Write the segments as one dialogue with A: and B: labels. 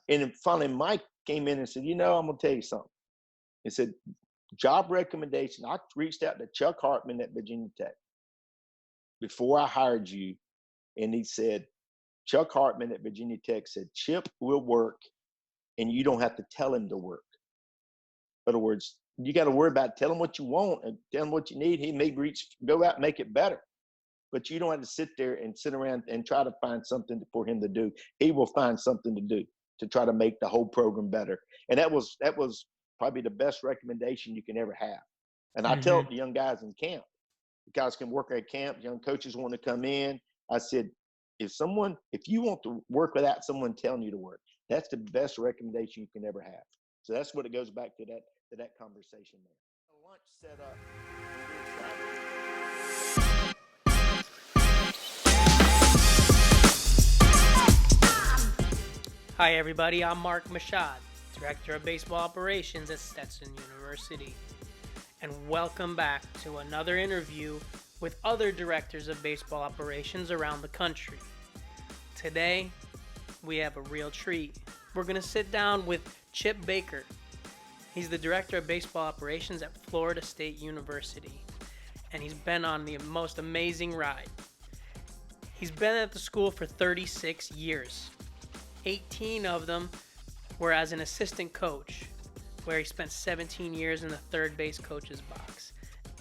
A: And then finally, Mike came in and said, I'm going to tell you something. He said, job recommendation. I reached out to Chuck Hartman at Virginia Tech before I hired you. And he said, Chuck Hartman at Virginia Tech said, Chip will work and you don't have to tell him to work. In other words, you got to worry about tell him what you want and tell him what you need. He may go out and make it better. But you don't have to sit there and sit around and try to find something for him to do. He will find something to do to try to make the whole program better. And that was probably the best recommendation you can ever have. And I tell the young guys in camp, the guys can work at camp, young coaches want to come in. I said, if you want to work without someone telling you to work, that's the best recommendation you can ever have. So that's what it goes back to that conversation there. The lunch set up.
B: Hi everybody, I'm Mark Mashad, Director of Baseball Operations at Stetson University. And welcome back to another interview with other directors of baseball operations around the country. Today, we have a real treat. We're going to sit down with Chip Baker. He's the Director of Baseball Operations at Florida State University. And he's been on the most amazing ride. He's been at the school for 36 years. 18 of them were as an assistant coach, where he spent 17 years in the third base coach's box.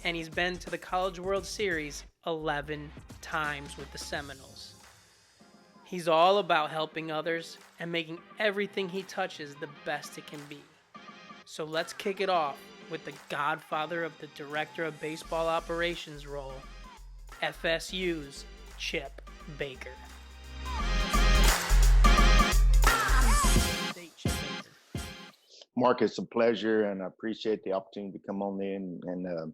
B: And he's been to the College World Series 11 times with the Seminoles. He's all about helping others and making everything he touches the best it can be. So let's kick it off with the godfather of the Director of Baseball Operations role, FSU's Chip Baker.
A: Mark, it's a pleasure, and I appreciate the opportunity to come on in and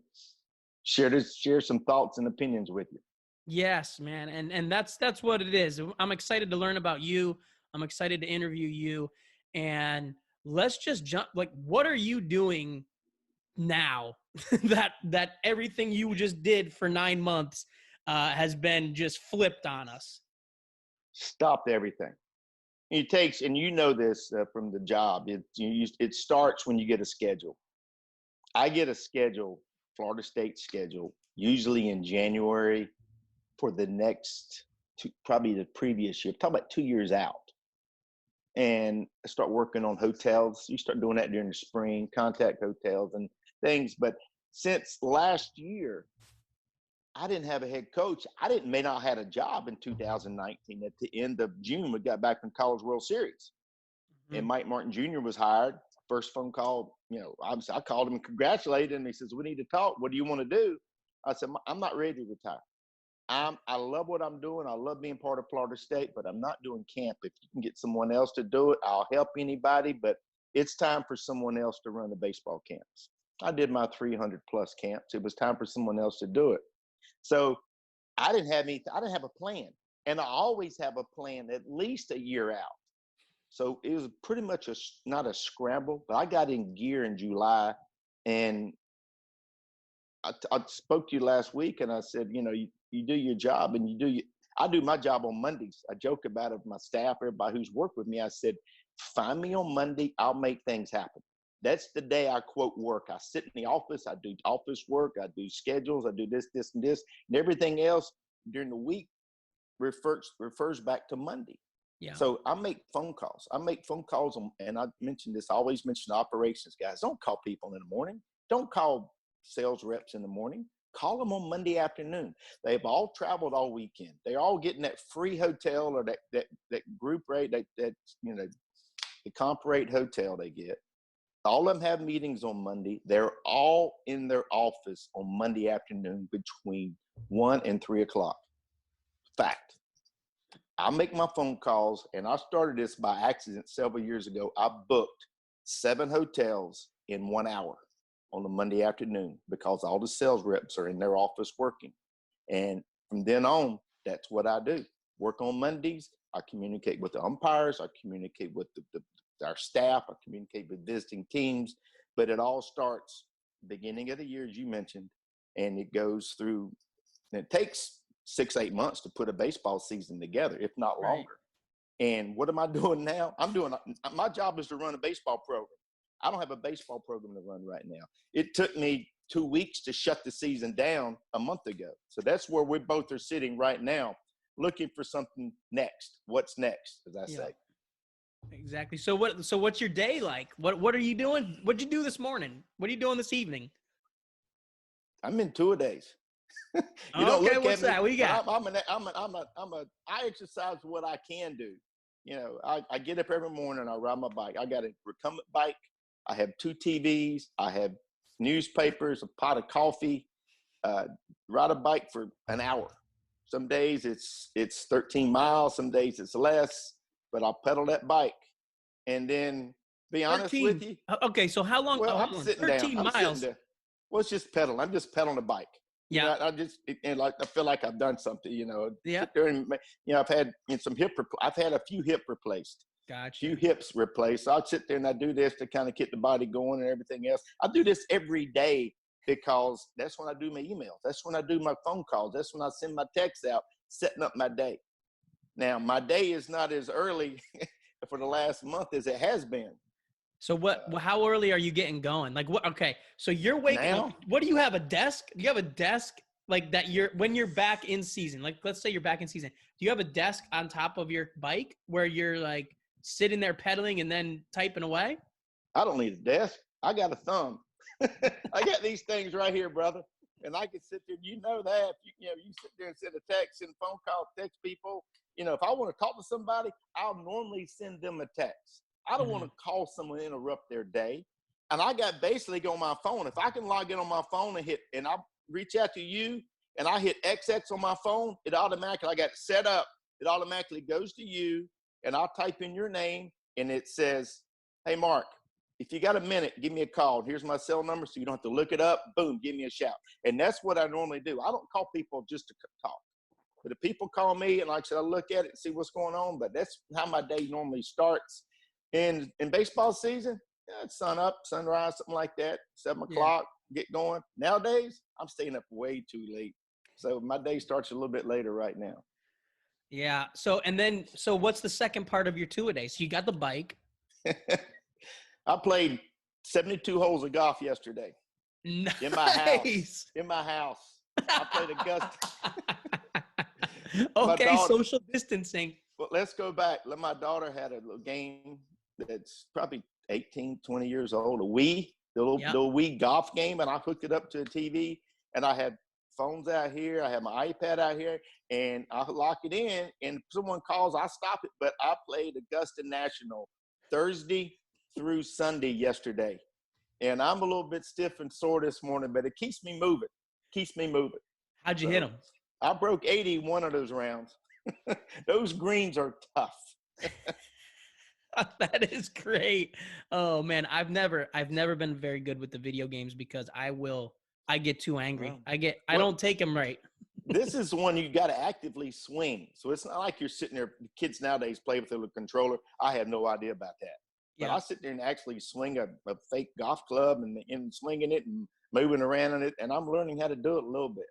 A: share some thoughts and opinions with you.
B: Yes, man, and that's what it is. I'm excited to learn about you. I'm excited to interview you, and let's just jump. Like, what are you doing now that everything you just did for 9 months has been just flipped on us?
A: Stopped everything. It takes, and you know this from the job, it starts when you get a schedule. I get a schedule, Florida State schedule, usually in January for the next, probably the previous year, talk about 2 years out. And I start working on hotels. You start doing that during the spring, contact hotels and things. But since last year, I didn't have a head coach. May not have had a job in 2019. At the end of June, we got back from College World Series. And Mike Martin Jr. was hired. First phone call, I called him and congratulated him. He says, we need to talk. What do you want to do? I said, I'm not ready to retire. I love what I'm doing. I love being part of Florida State, but I'm not doing camp. If you can get someone else to do it, I'll help anybody. But it's time for someone else to run the baseball camps. I did my 300 plus camps. It was time for someone else to do it. So I didn't have a plan. And I always have a plan at least a year out. So it was pretty much not a scramble, but I got in gear in July. And I spoke to you last week and I said, you do your job and I do my job on Mondays. I joke about it with my staff, everybody who's worked with me. I said, find me on Monday. I'll make things happen. That's the day I quote work. I sit in the office. I do office work. I do schedules. I do this, and this, and everything else during the week refers back to Monday. Yeah. So I make phone calls. And I mentioned this. I always mention the operations guys. Don't call people in the morning. Don't call sales reps in the morning. Call them on Monday afternoon. They've all traveled all weekend. They're all getting that free hotel or that group rate, the comp rate hotel they get. All of them have meetings on Monday. They're all in their office on Monday afternoon between 1 and 3 o'clock. Fact. I make my phone calls, and I started this by accident several years ago. I booked 7 hotels in 1 hour on a Monday afternoon because all the sales reps are in their office working. And from then on, that's what I do. Work on Mondays. I communicate with the umpires. I communicate with our staff. I communicate with visiting teams. But it all starts beginning of the year, as you mentioned, and it goes through. And it takes 6-8 months to put a baseball season together, if not longer. And what am I doing now? My job is to run a baseball program. I don't have a baseball program to run right now. It took me 2 weeks to shut the season down a month ago. So that's where we both are sitting right now, looking for something next. What's next, as I say.
B: Exactly. So what's your day like? What are you doing? What'd you do this morning? What are you doing this evening?
A: I'm in two-a-days. You
B: don't look what's at me, that? What you got?
A: I exercise what I can do. You know, I get up every morning, I ride my bike. I got a recumbent bike. I have 2 TVs. I have newspapers, a pot of coffee, ride a bike for an hour. Some days it's 13 miles, some days it's less, but I'll pedal that bike. And then be honest with you.
B: Okay, so how long?
A: Well, I'm sitting 13 down. 13 miles. Well, it's just pedaling. I'm just pedaling the bike.
B: Yeah.
A: I feel like I've done something, you know.
B: Yeah.
A: I've had I've had a few hip replaced.
B: Gotcha.
A: Few hips replaced. So I'll sit there and I do this to kind of get the body going and everything else. I do this every day because that's when I do my emails. That's when I do my phone calls. That's when I send my texts out, setting up my day. Now, my day is not as early for the last month as it has been.
B: So how early are you getting going? Like what? Okay. So you're waking up. What do you have, a desk? Do you have a desk like that when you're back in season? Like, let's say you're back in season. Do you have a desk on top of your bike where you're like sitting there pedaling and then typing away?
A: I don't need a desk. I got a thumb. I got these things right here, brother. And I can sit there. You know that. You sit there and send a text, send a phone call, text people. You know, if I want to talk to somebody, I'll normally send them a text. I don't want to call someone and interrupt their day. And I got basically on my phone. If I can log in on my phone and I reach out to you and I hit XX on my phone, I got it set up. It automatically goes to you and I'll type in your name and it says, hey, Mark, if you got a minute, give me a call. Here's my cell number so you don't have to look it up. Boom, give me a shout. And that's what I normally do. I don't call people just to talk. But if people call me and like I said, I look at it and see what's going on. But that's how my day normally starts. In baseball season, it's sun up, sunrise, something like that, 7 o'clock, get going. Nowadays, I'm staying up way too late. So my day starts a little bit later right now.
B: Yeah. So what's the second part of your two-a-day? So you got the bike.
A: I played 72 holes of golf yesterday.
B: Nice.
A: In my house. I played Augusta.
B: Okay, social distancing.
A: Well, let's go back. My daughter had a little game that's probably 18, 20 years old, the little Wii golf game, and I hooked it up to a TV, and I had phones out here, I had my iPad out here, and I lock it in, and if someone calls, I stop it. But I played Augusta National Thursday through Sunday yesterday, and I'm a little bit stiff and sore this morning, but it keeps me moving.
B: How'd you hit them?
A: I broke 80 one of those rounds. Those greens are tough.
B: That is great. Oh man, I've never been very good with the video games because I get too angry. I don't take them right.
A: This is one you got to actively swing. So it's not like you're sitting there. Kids nowadays play with a controller. I have no idea about that. But I sit there and actually swing a fake golf club and swinging it and moving around in it. And I'm learning how to do it a little bit.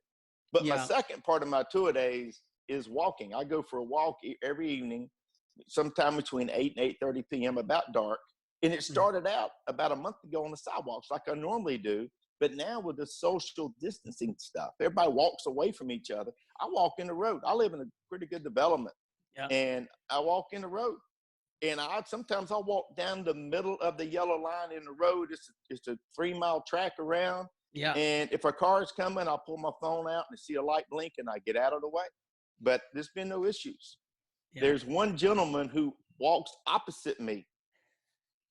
A: But my second part of my two-a-days is walking. I go for a walk every evening, sometime between 8 and 8:30 p.m., about dark. And it started out about a month ago on the sidewalks like I normally do. But now with the social distancing stuff, everybody walks away from each other. I walk in the road. I live in a pretty good development. And I walk in the road. And sometimes I'll walk down the middle of the yellow line in the road. It's a 3-mile track around.
B: Yeah.
A: And if a car is coming, I'll pull my phone out and see a light blink and I get out of the way. But there's been no issues. Yeah. There's one gentleman who walks opposite me.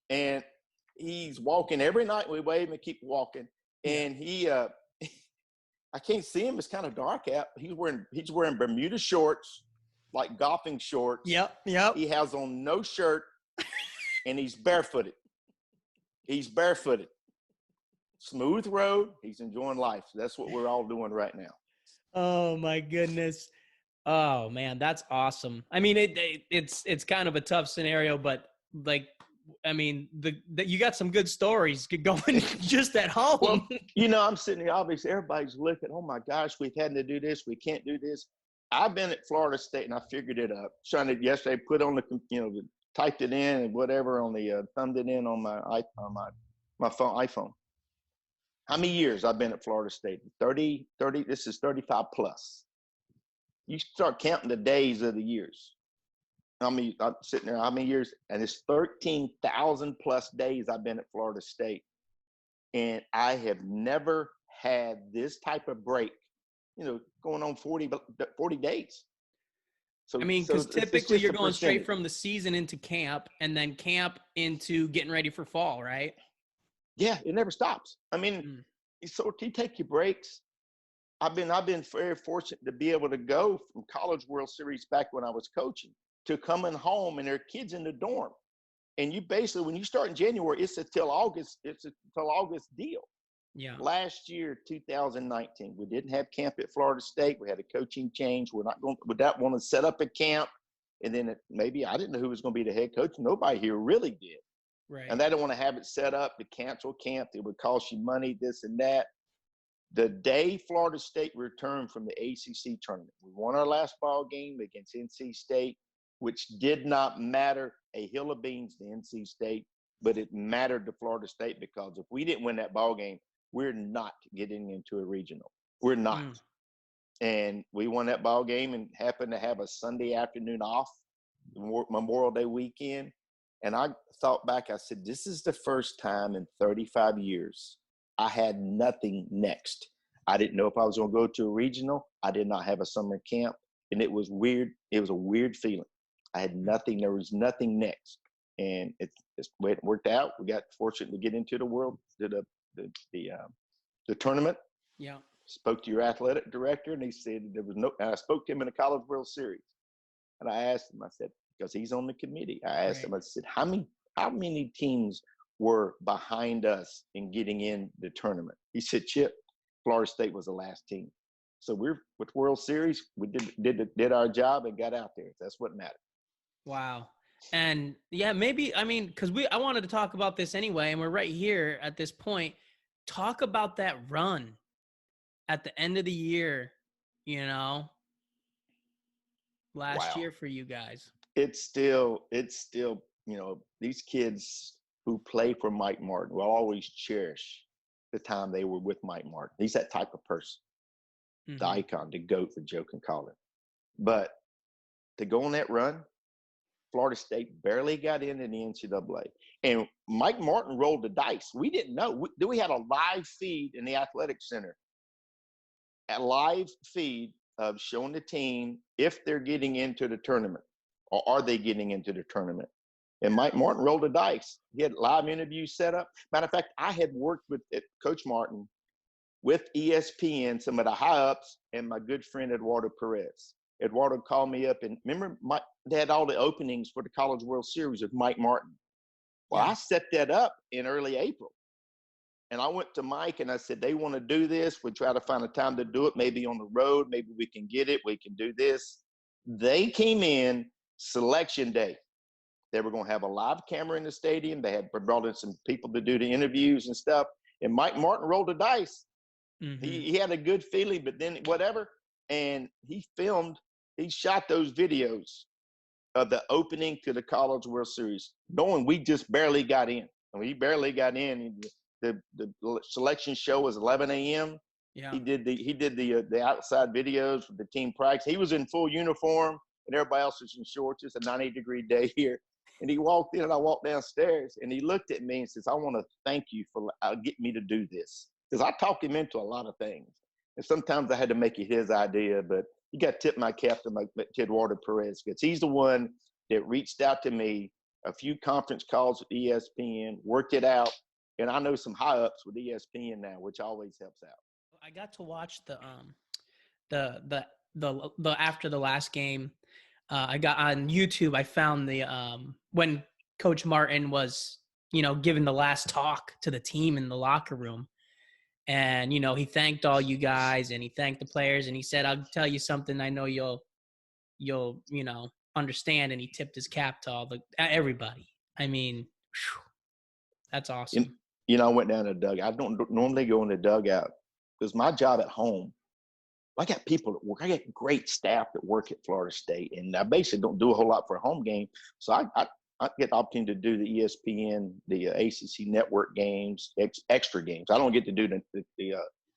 A: And he's walking every night. We wave and keep walking. And I can't see him. It's kind of dark out. He's wearing Bermuda shorts, like golfing shorts.
B: Yep.
A: He has on no shirt, and he's barefooted. Smooth road. He's enjoying life. That's what we're all doing right now.
B: Oh my goodness. Oh man, that's awesome. I mean, it's kind of a tough scenario, but like, I mean, you got some good stories going just at home.
A: Well, I'm sitting here, obviously everybody's looking, oh my gosh, we've had to do this. We can't do this. I've been at Florida State and I figured it up. Trying to yesterday put on typed it in and whatever on the thumbed it in on my phone iPhone. How many years I've been at Florida State? 30. This is 35 plus. You start counting the days of the years. I'm sitting there. How many years? And it's 13,000 plus days I've been at Florida State, and I have never had this type of break. Going on 40 days. So
B: I mean, because typically you're going straight from the season into camp, and then camp into getting ready for fall, right?
A: Yeah, it never stops. I mean, so you take your breaks. I've been very fortunate to be able to go from College World Series back when I was coaching to coming home, and there are kids in the dorm. And you basically, when you start in January, it's until August deal.
B: Yeah.
A: Last year, 2019, we didn't have camp at Florida State. We had a coaching change. We're not going to set up a camp. And then maybe I didn't know who was going to be the head coach. Nobody here really did.
B: Right.
A: And they didn't want to have it set up to cancel camp. It would cost you money, this and that. The day Florida State returned from the ACC tournament, we won our last ball game against NC State, which did not matter a hill of beans to NC State, but it mattered to Florida State because if we didn't win that ball game, we're not getting into a regional. We're not. And we won that ball game and happened to have a Sunday afternoon off, Memorial Day weekend. And I thought back, I said, this is the first time in 35 years I had nothing next. I didn't know if I was going to go to a regional. I did not have a summer camp. And it was weird. It was a weird feeling. I had nothing. There was nothing next. And it's the way it worked out. We got fortunate to get into the tournament.
B: Yeah.
A: Spoke to your athletic director, and he said I spoke to him in a College World Series. And I asked him, I said, because he's on the committee, I asked him, I said, how many teams were behind us in getting in the tournament? He said, Chip, Florida State was the last team. So we're with World Series. We did our job and got out there. That's what mattered.
B: Wow. And yeah, maybe, I mean, because I wanted to talk about this anyway, and we're right here at this point. Talk about that run at the end of the year, last year for you guys.
A: It's still, these kids who play for Mike Martin will always cherish the time they were with Mike Martin. He's that type of person, the icon, the GOAT, for Joe can call it. But to go on that run, Florida State barely got into the NCAA. And Mike Martin rolled the dice. We didn't know. We had a live feed in the athletic center, a live feed of showing the team if they're getting into the tournament or are they getting into the tournament. And Mike Martin rolled the dice. He had live interviews set up. Matter of fact, I had worked with Coach Martin with ESPN, some of the high-ups, and my good friend Eduardo Perez. Eduardo called me up, and remember, they had all the openings for the College World Series with Mike Martin. Well, I set that up in early April. And I went to Mike, and I said, they want to do this. We try to find a time to do it, maybe on the road. Maybe we can get it. We can do this. They came in selection day. They were going to have a live camera in the stadium. They had brought in some people to do the interviews and stuff. And Mike Martin rolled the dice. He had a good feeling, but then whatever. And he shot those videos of the opening to the College World Series, knowing we just barely got in. And we barely got in. The selection show was 11 a.m. Yeah. He did the outside videos for the team practice. He was in full uniform, and everybody else was in shorts. It's a 90-degree day here. And he walked in, and I walked downstairs, and he looked at me and says, I want to thank you for getting me to do this. Because I talked him into a lot of things. And sometimes I had to make it his idea, but you got to tip my cap to Eduardo Perez, because he's the one that reached out to me, a few conference calls with ESPN, worked it out. And I know some high-ups with ESPN now, which always helps out.
B: I got to watch the after the last game. I got on YouTube. I found the when Coach Martin was, giving the last talk to the team in the locker room, and he thanked all you guys and he thanked the players and he said, "I'll tell you something. I know you'll understand." And he tipped his cap to everybody. I mean, that's awesome.
A: I went down to the dugout. I don't normally go in the dugout because my job at home I got people that work. I got great staff that work at Florida State, and I basically don't do a whole lot for a home game. So I get the opportunity to do the ESPN, the ACC network games, extra games. I don't get to do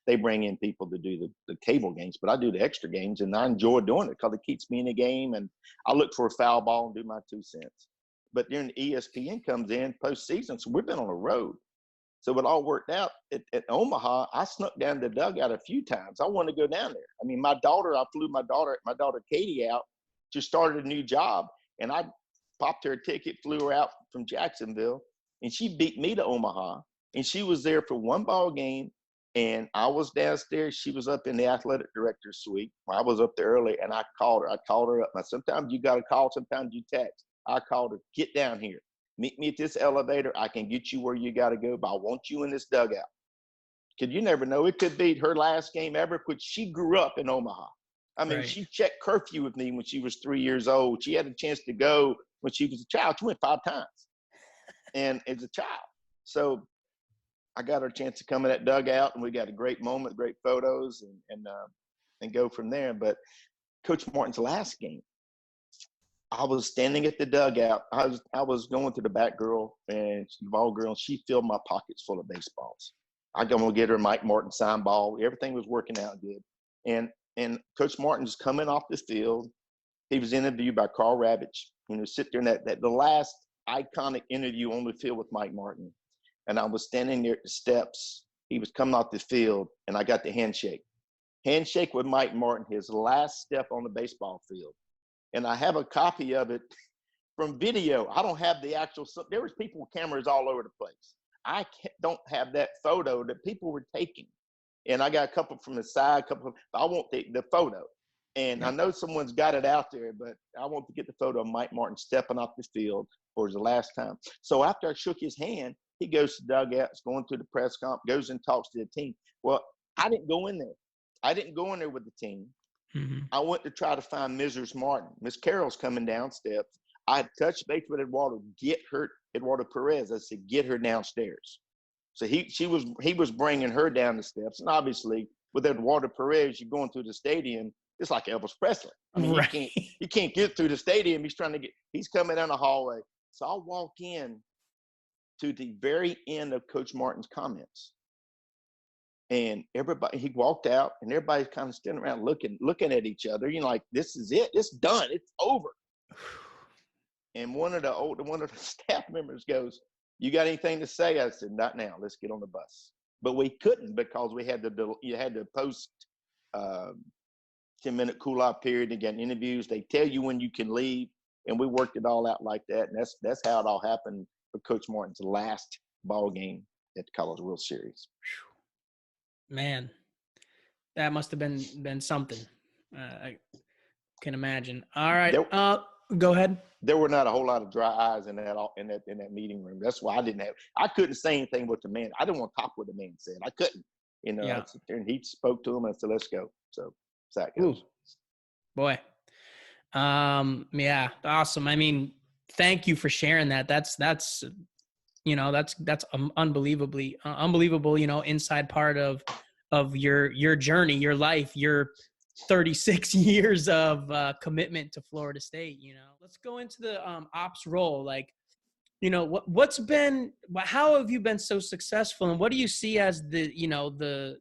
A: they bring in people to do the cable games, but I do the extra games, and I enjoy doing it because it keeps me in the game, and I look for a foul ball and do my 2 cents. But then ESPN comes in postseason, so we've been on the road. So it all worked out. At Omaha, I snuck down the dugout a few times. I wanted to go down there. I mean, I flew my daughter Katie out. She started a new job, and I popped her a ticket, flew her out from Jacksonville, and she beat me to Omaha. And she was there for one ball game, and I was downstairs. She was up in the athletic director's suite. I was up there early, and I called her. I called her up. Now, sometimes you got to call, sometimes you text. I called her, get down here. Meet me at this elevator. I can get you where you got to go, but I want you in this dugout. Because you never know. It could be her last game ever, because she grew up in Omaha. I mean, She checked curfew with me when she was 3 years old. She had a chance to go when she was a child. She went 5 times and as a child. So I got her a chance to come in that dugout, and we got a great moment, great photos, and go from there. But Coach Martin's last game, I was standing at the dugout. I was going to the back girl and ball girl, and she filled my pockets full of baseballs. I go and get her Mike Martin sign ball. Everything was working out good. And Coach Martin's coming off the field. He was interviewed by Carl Ravitch. Sit there in that the last iconic interview on the field with Mike Martin. And I was standing there at the steps. He was coming off the field, and I got the handshake. Handshake with Mike Martin, his last step on the baseball field. And I have a copy of it from video. I don't have the actual – there was people with cameras all over the place. I don't have that photo that people were taking. And I got a couple from the side, I want the photo. And I know someone's got it out there, but I want to get the photo of Mike Martin stepping off the field for the last time. So after I shook his hand, he goes to the dugouts, going to the press conference, goes and talks to the team. Well, I didn't go in there. I didn't go in there with the team. Mm-hmm. I went to try to find Mrs. Martin. Miss Carroll's coming down steps. I touched base with Eduardo Perez. I said, get her downstairs. So he was bringing her down the steps. And obviously, with Eduardo Perez, you're going through the stadium. It's like Elvis Presley. I mean, right. you can't get through the stadium. He's coming down the hallway. So I walk in to the very end of Coach Martin's comments. And he walked out, and everybody's kind of standing around looking at each other. Like, this is it. It's done. It's over. And one of the staff members goes, you got anything to say? I said, not now. Let's get on the bus. But we couldn't, because you had to post 10-minute cool-off period to get interviews. They tell you when you can leave, and we worked it all out like that. And that's how it all happened for Coach Martin's last ball game at the College World Series.
B: Man, that must have been something. I can imagine. All right, go ahead.
A: There were not a whole lot of dry eyes in that meeting room. That's why I couldn't say anything with the man. I didn't want to talk what the man said. I couldn't. I sit there, and he spoke to him, and I said, let's go. So that's how it goes.
B: Ooh, boy. Yeah, awesome. I mean, thank you for sharing that. That's unbelievably unbelievable, inside part of your journey, your life, your 36 years of commitment to Florida State. Let's go into the ops role. Like, how have you been so successful, and what do you see as the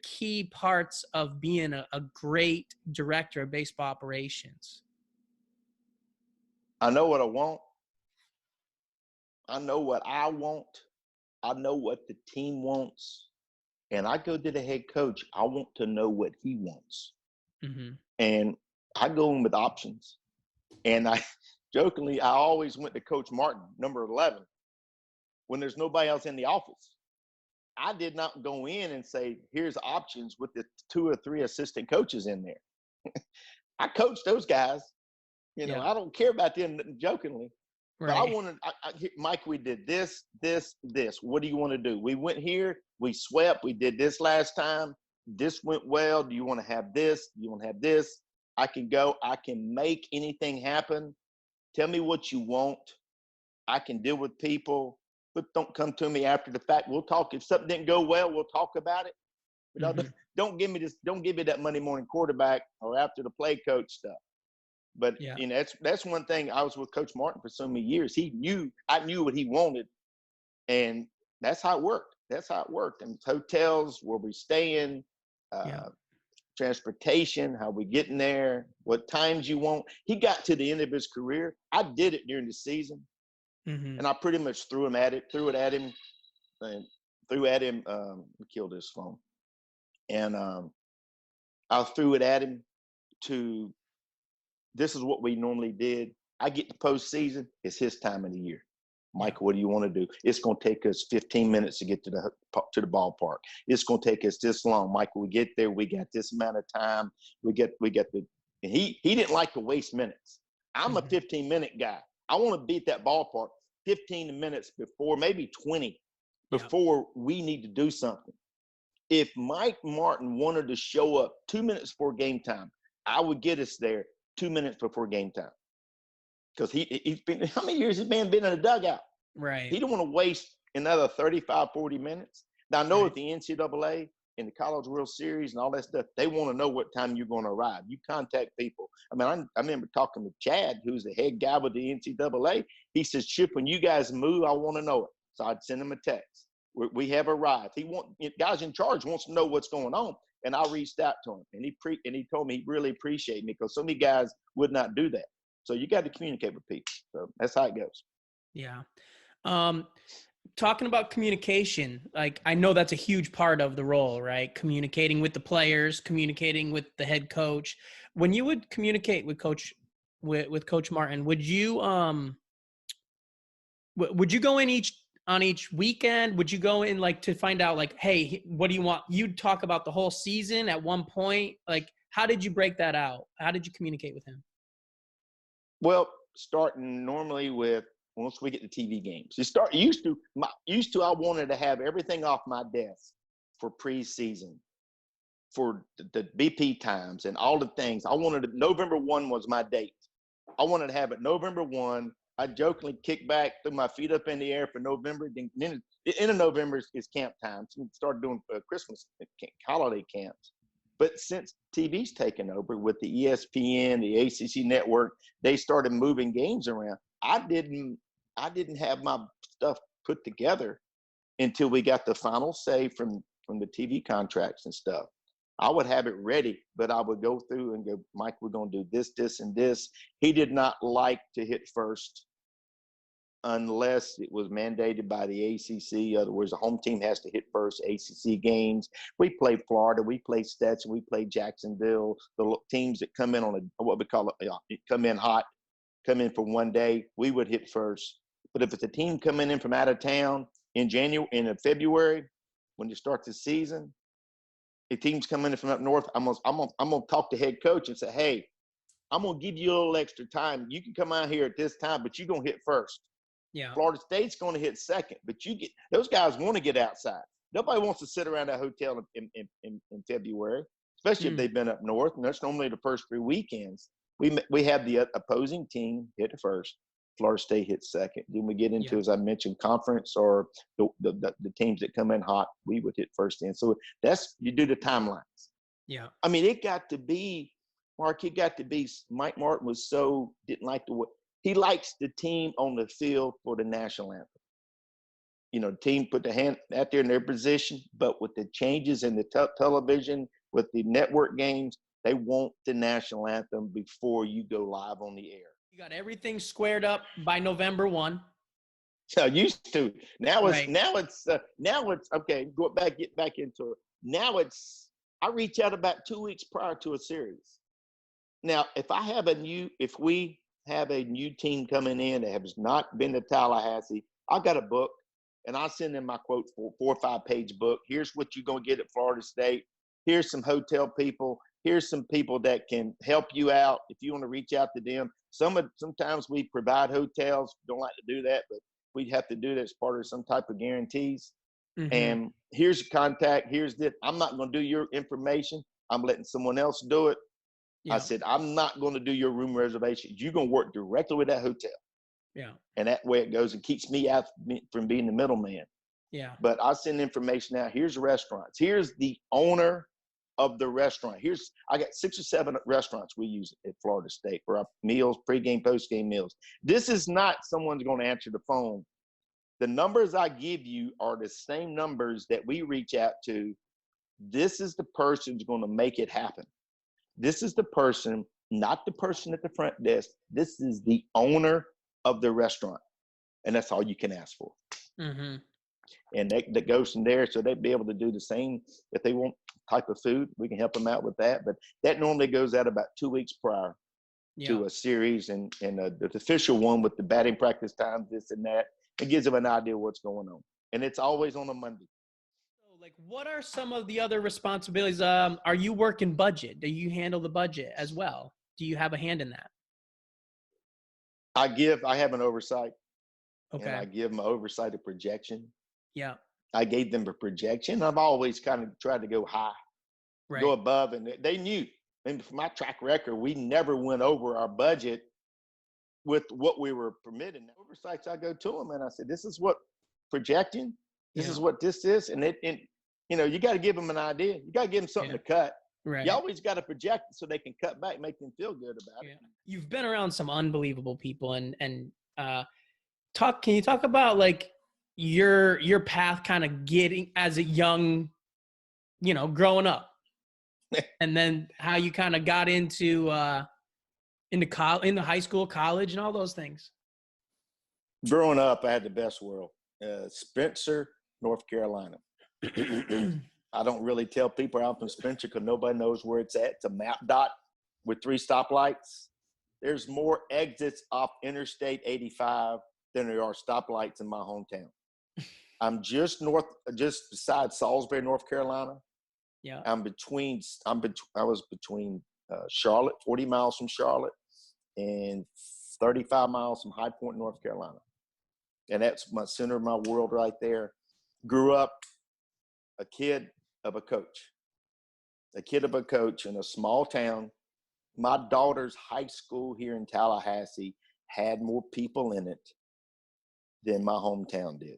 B: key parts of being a great director of baseball operations?
A: I know what I want. I know what I want. I know what the team wants. And I go to the head coach. I want to know what he wants. Mm-hmm. And I go in with options. And I always went to Coach Martin, number 11, when there's nobody else in the office. I did not go in and say, here's options with the 2 or 3 assistant coaches in there. I coached those guys. I don't care about them jokingly. Right. But Mike, we did this. What do you want to do? We went here. We swept. We did this last time. This went well. Do you want to have this? Do you want to have this? I can go. I can make anything happen. Tell me what you want. I can deal with people, but don't come to me after the fact. We'll talk. If something didn't go well, we'll talk about it.
B: Mm-hmm.
A: Don't give me this. Don't give me that Monday morning quarterback or after the play coach stuff. But
B: Yeah.
A: that's one thing. I was with Coach Martin for so many years. I knew what he wanted, and that's how it worked. That's how it worked. And hotels, where we staying, transportation, how we getting there, what times you want. He got to the end of his career. I did it during the season, and I pretty much threw it at him, and threw at him. Killed his phone, and I threw it at him to. This is what we normally did. I get to postseason. It's his time of the year. Michael, what do you want to do? It's going to take us 15 minutes to get to the ballpark. It's going to take us this long. Michael, we get there. We got this amount of time. We get the. And he didn't like to waste minutes. I'm a 15-minute guy. I want to beat that ballpark 15 minutes before, maybe 20, before we need to do something. If Mike Martin wanted to show up 2 minutes before game time, I would get us there 2 minutes before game time. Because he's been, how many years has man been in a dugout?
B: Right.
A: He don't want to waste another 35, 40 minutes. Now, I know at the NCAA and the College World Series and all that stuff, they want to know what time you're going to arrive. You contact people. I mean, I remember talking to Chad, who's the head guy with the NCAA. He says, Chip, when you guys move, I want to know it. So I'd send him a text. We have arrived. Guys in charge wants to know what's going on. And I reached out to him, and he told me he really appreciated me because so many guys would not do that. So you got to communicate with people. So that's how it goes.
B: Yeah. Talking about communication, like I know that's a huge part of the role, right? Communicating with the players, communicating with the head coach. When you would communicate with Coach Martin, would you go in on each weekend? Would you go in like to find out like, hey, what do you want? You'd talk about the whole season at one point. Like, how did you break that out? How did you communicate with him?
A: Well, starting normally with once we get to TV games. Used to I wanted to have everything off my desk for preseason, for the BP times and all the things. November 1 was my date. I wanted to have it November 1. I jokingly kicked back, threw my feet up in the air for November. Then the end of November is camp time. So we started doing Christmas holiday camps. But since TV's taken over with the ESPN, the ACC network, they started moving games around. I didn't have my stuff put together until we got the final say from the TV contracts and stuff. I would have it ready, but I would go through and go, Mike, we're going to do this, this, and this. He did not like to hit first unless it was mandated by the ACC. Otherwise, the home team has to hit first ACC games. We play Florida. We play Stetson. We play Jacksonville. The teams that come in on what we call it, come in hot, come in for one day, we would hit first. But if it's a team coming in from out of town in February, when you start the season, if teams coming in from up north, I'm gonna talk to head coach and say, hey, I'm gonna give you a little extra time. You can come out here at this time, but you're gonna hit first.
B: Yeah.
A: Florida State's gonna hit second, but those guys want to get outside. Nobody wants to sit around a hotel in February, especially if they've been up north, and that's normally the first 3 weekends. We have the opposing team hit first. Florida State hits second. Then we get into, as I mentioned, conference or the teams that come in hot, we would hit first in. So you do the timelines.
B: Yeah.
A: I mean, Mark, Mike Martin didn't like he likes the team on the field for the national anthem. The team put the hand out there in their position, but with the changes in the television, with the network games, they want the national anthem before you go live on the air.
B: You got everything squared up by November 1.
A: So used to. Now it's okay. Get back into it. Now I reach out about 2 weeks prior to a series. Now, if we have a new team coming in that has not been to Tallahassee, I got a book, and I'll send them my quote for 4 or 5 page book. Here's what you're gonna get at Florida State. Here's some hotel people. Here's some people that can help you out if you want to reach out to them. Sometimes we provide hotels. Don't like to do that, but we have to do that as part of some type of guarantees. Mm-hmm. And here's your contact. Here's this. I'm not going to do your information. I'm letting someone else do it. Yeah. I said, I'm not going to do your room reservations. You're going to work directly with that hotel.
B: Yeah.
A: And that way it goes and keeps me out from being the middleman.
B: Yeah.
A: But I send information out. Here's restaurants. Here's the owner of the restaurant. I got 6 or 7 restaurants we use at Florida State for our meals, pregame, postgame meals. This is not someone's going to answer the phone. The numbers I give you are the same numbers that we reach out to. This is the person who's going to make it happen. This is the person, not the person at the front desk. This is the owner of the restaurant. And that's all you can ask for.
B: Mm-hmm.
A: And that goes from there. So they'd be able to do the same. If they want type of food, we can help them out with that. But that normally goes out about 2 weeks prior to a series. And the official one with the batting practice times, this and that, it gives them an idea what's going on. And it's always on a Monday.
B: So, like, what are some of the other responsibilities? Are you working budget? Do you handle the budget as well? Do you have a hand in that?
A: I have an oversight.
B: Okay.
A: And I give them oversight of projection.
B: Yeah.
A: I gave them a projection. I've always kind of tried to go high, go above. And they knew. And for my track record, we never went over our budget with what we were permitted. Oversights, I go to them and I said, this is what projecting, this is what this is. And you got to give them an idea. You got to give them something to cut.
B: Right.
A: You always got to project so they can cut back, make them feel good about it.
B: You've been around some unbelievable people and can you talk about like your path kind of getting as a young, growing up and then how you kind of got into high school, college and all those things?
A: Growing up, I had the best world. Spencer, North Carolina. I don't really tell people I'm from Spencer because nobody knows where it's at. It's a map dot with 3 stoplights. There's more exits off Interstate 85 than there are stoplights in my hometown. I'm just beside Salisbury, North Carolina.
B: Yeah.
A: I was between Charlotte, 40 miles from Charlotte, and 35 miles from High Point, North Carolina. And that's my center of my world right there. Grew up a kid of a coach in a small town. My daughter's high school here in Tallahassee had more people in it than my hometown did.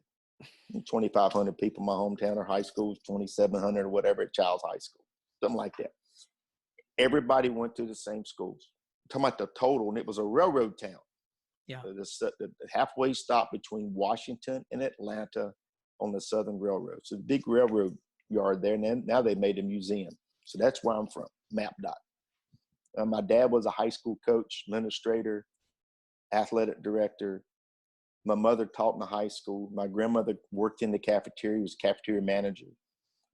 A: 2,500 people in my hometown. Or high school was 2,700 or whatever at Child's High School, something like that. Everybody went to the same schools. I'm talking about the total, and it was a railroad town.
B: Yeah.
A: The halfway stop between Washington and Atlanta on the Southern Railroad. So the big railroad yard there, and then now they made a museum. So that's where I'm from, Map Dot. My dad was a high school coach, administrator, athletic director. My mother taught in the high school. My grandmother worked in the cafeteria, was cafeteria manager.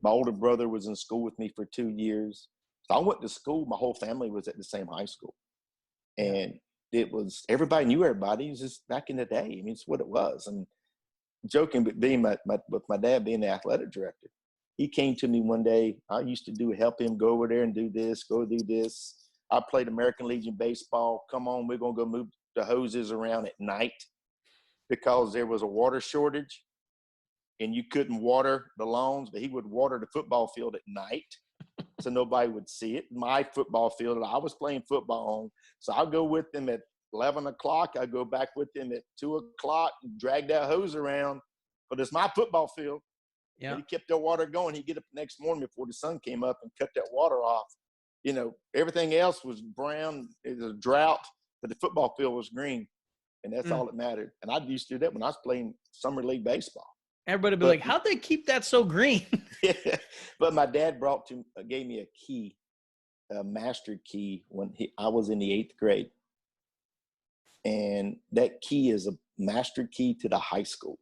A: My older brother was in school with me for 2 years. So I went to school. My whole family was at the same high school. And everybody knew everybody. It was just back in the day. I mean, it's what it was. And joking, but with my dad being the athletic director, he came to me one day. I used to help him go over there and do this, go do this. I played American Legion baseball. Come on, we're going to go move the hoses around at night because there was a water shortage and you couldn't water the lawns, but he would water the football field at night so nobody would see it. My football field that I was playing football on. So I'll go with them at 11 o'clock. I go back with them at 2 o'clock and drag that hose around. But it's my football field. Yeah. He kept that water going. He'd get up the next morning before the sun came up and cut that water off. Everything else was brown. It was a drought, but the football field was green. And that's all that mattered. And I used to do that when I was playing summer league baseball.
B: Everybody would be like, how'd they keep that so green?
A: Yeah. But my dad gave me a key, a master key when I was in the 8th grade. And that key is a master key to the high school.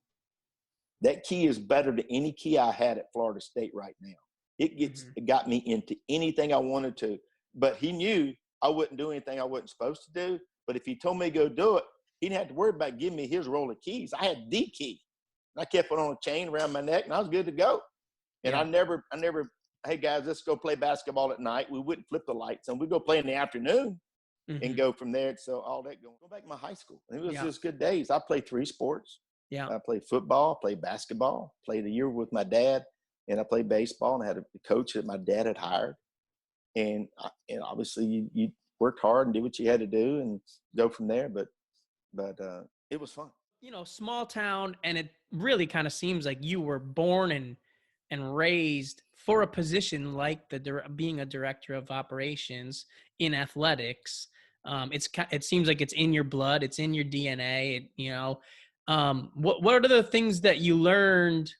A: That key is better than any key I had at Florida State right now. It got me into anything I wanted to. But he knew I wouldn't do anything I wasn't supposed to do. But if he told me to go do it, he didn't have to worry about giving me his roll of keys. I had the key. I kept it on a chain around my neck, and I was good to go. And I never, hey, guys, let's go play basketball at night. We wouldn't flip the lights on. We'd go play in the afternoon and go from there. So all that go back to my high school. And it was just good days. I played 3 sports. Yeah. I played football, played basketball, played a year with my dad, and I played baseball, and I had a coach that my dad had hired. And obviously you worked hard and did what you had to do and go from there. But it was fun.
B: Small town, and really kind of seems like you were born and raised for a position like being a director of operations in athletics. It seems like it's in your blood, it's in your DNA. What are the things that you learned,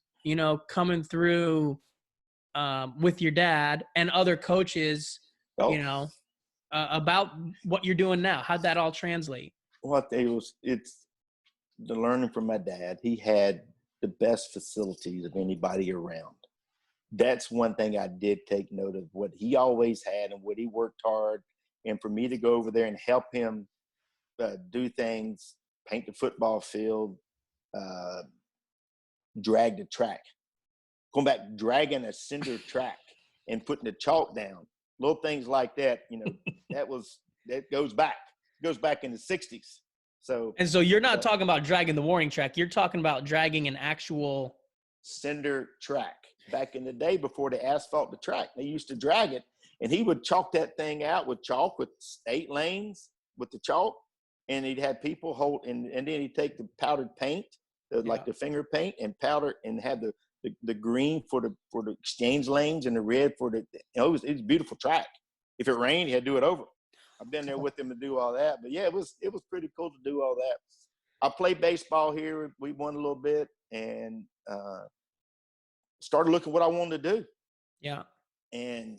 B: coming through with your dad and other coaches,
A: Oh,
B: about what you're doing now? How'd that all translate?
A: what it's the learning from my dad. He had the best facilities of anybody around. That's one thing I did take note of, what he always had and what he worked hard. And for me to go over there and help him do things, paint the football field, uh, drag the track, going back, dragging a cinder track and putting the chalk down, little things like that, that goes back in the 60s. So
B: you're not talking about dragging the warning track. You're talking about dragging an actual
A: cinder track. Back in the day before the asphalt the track, they used to drag it, and he would chalk that thing out with chalk, with 8 lanes with the chalk, and he'd have people hold, and then he'd take the powdered paint, like the finger paint, and powder, and have the green for the exchange lanes and the red for it was a beautiful track. If it rained, he had to do it over. I've been there with him to do all that, but yeah, it was pretty cool to do all that. I played baseball here. We won a little bit, and started looking what I wanted to do.
B: Yeah.
A: And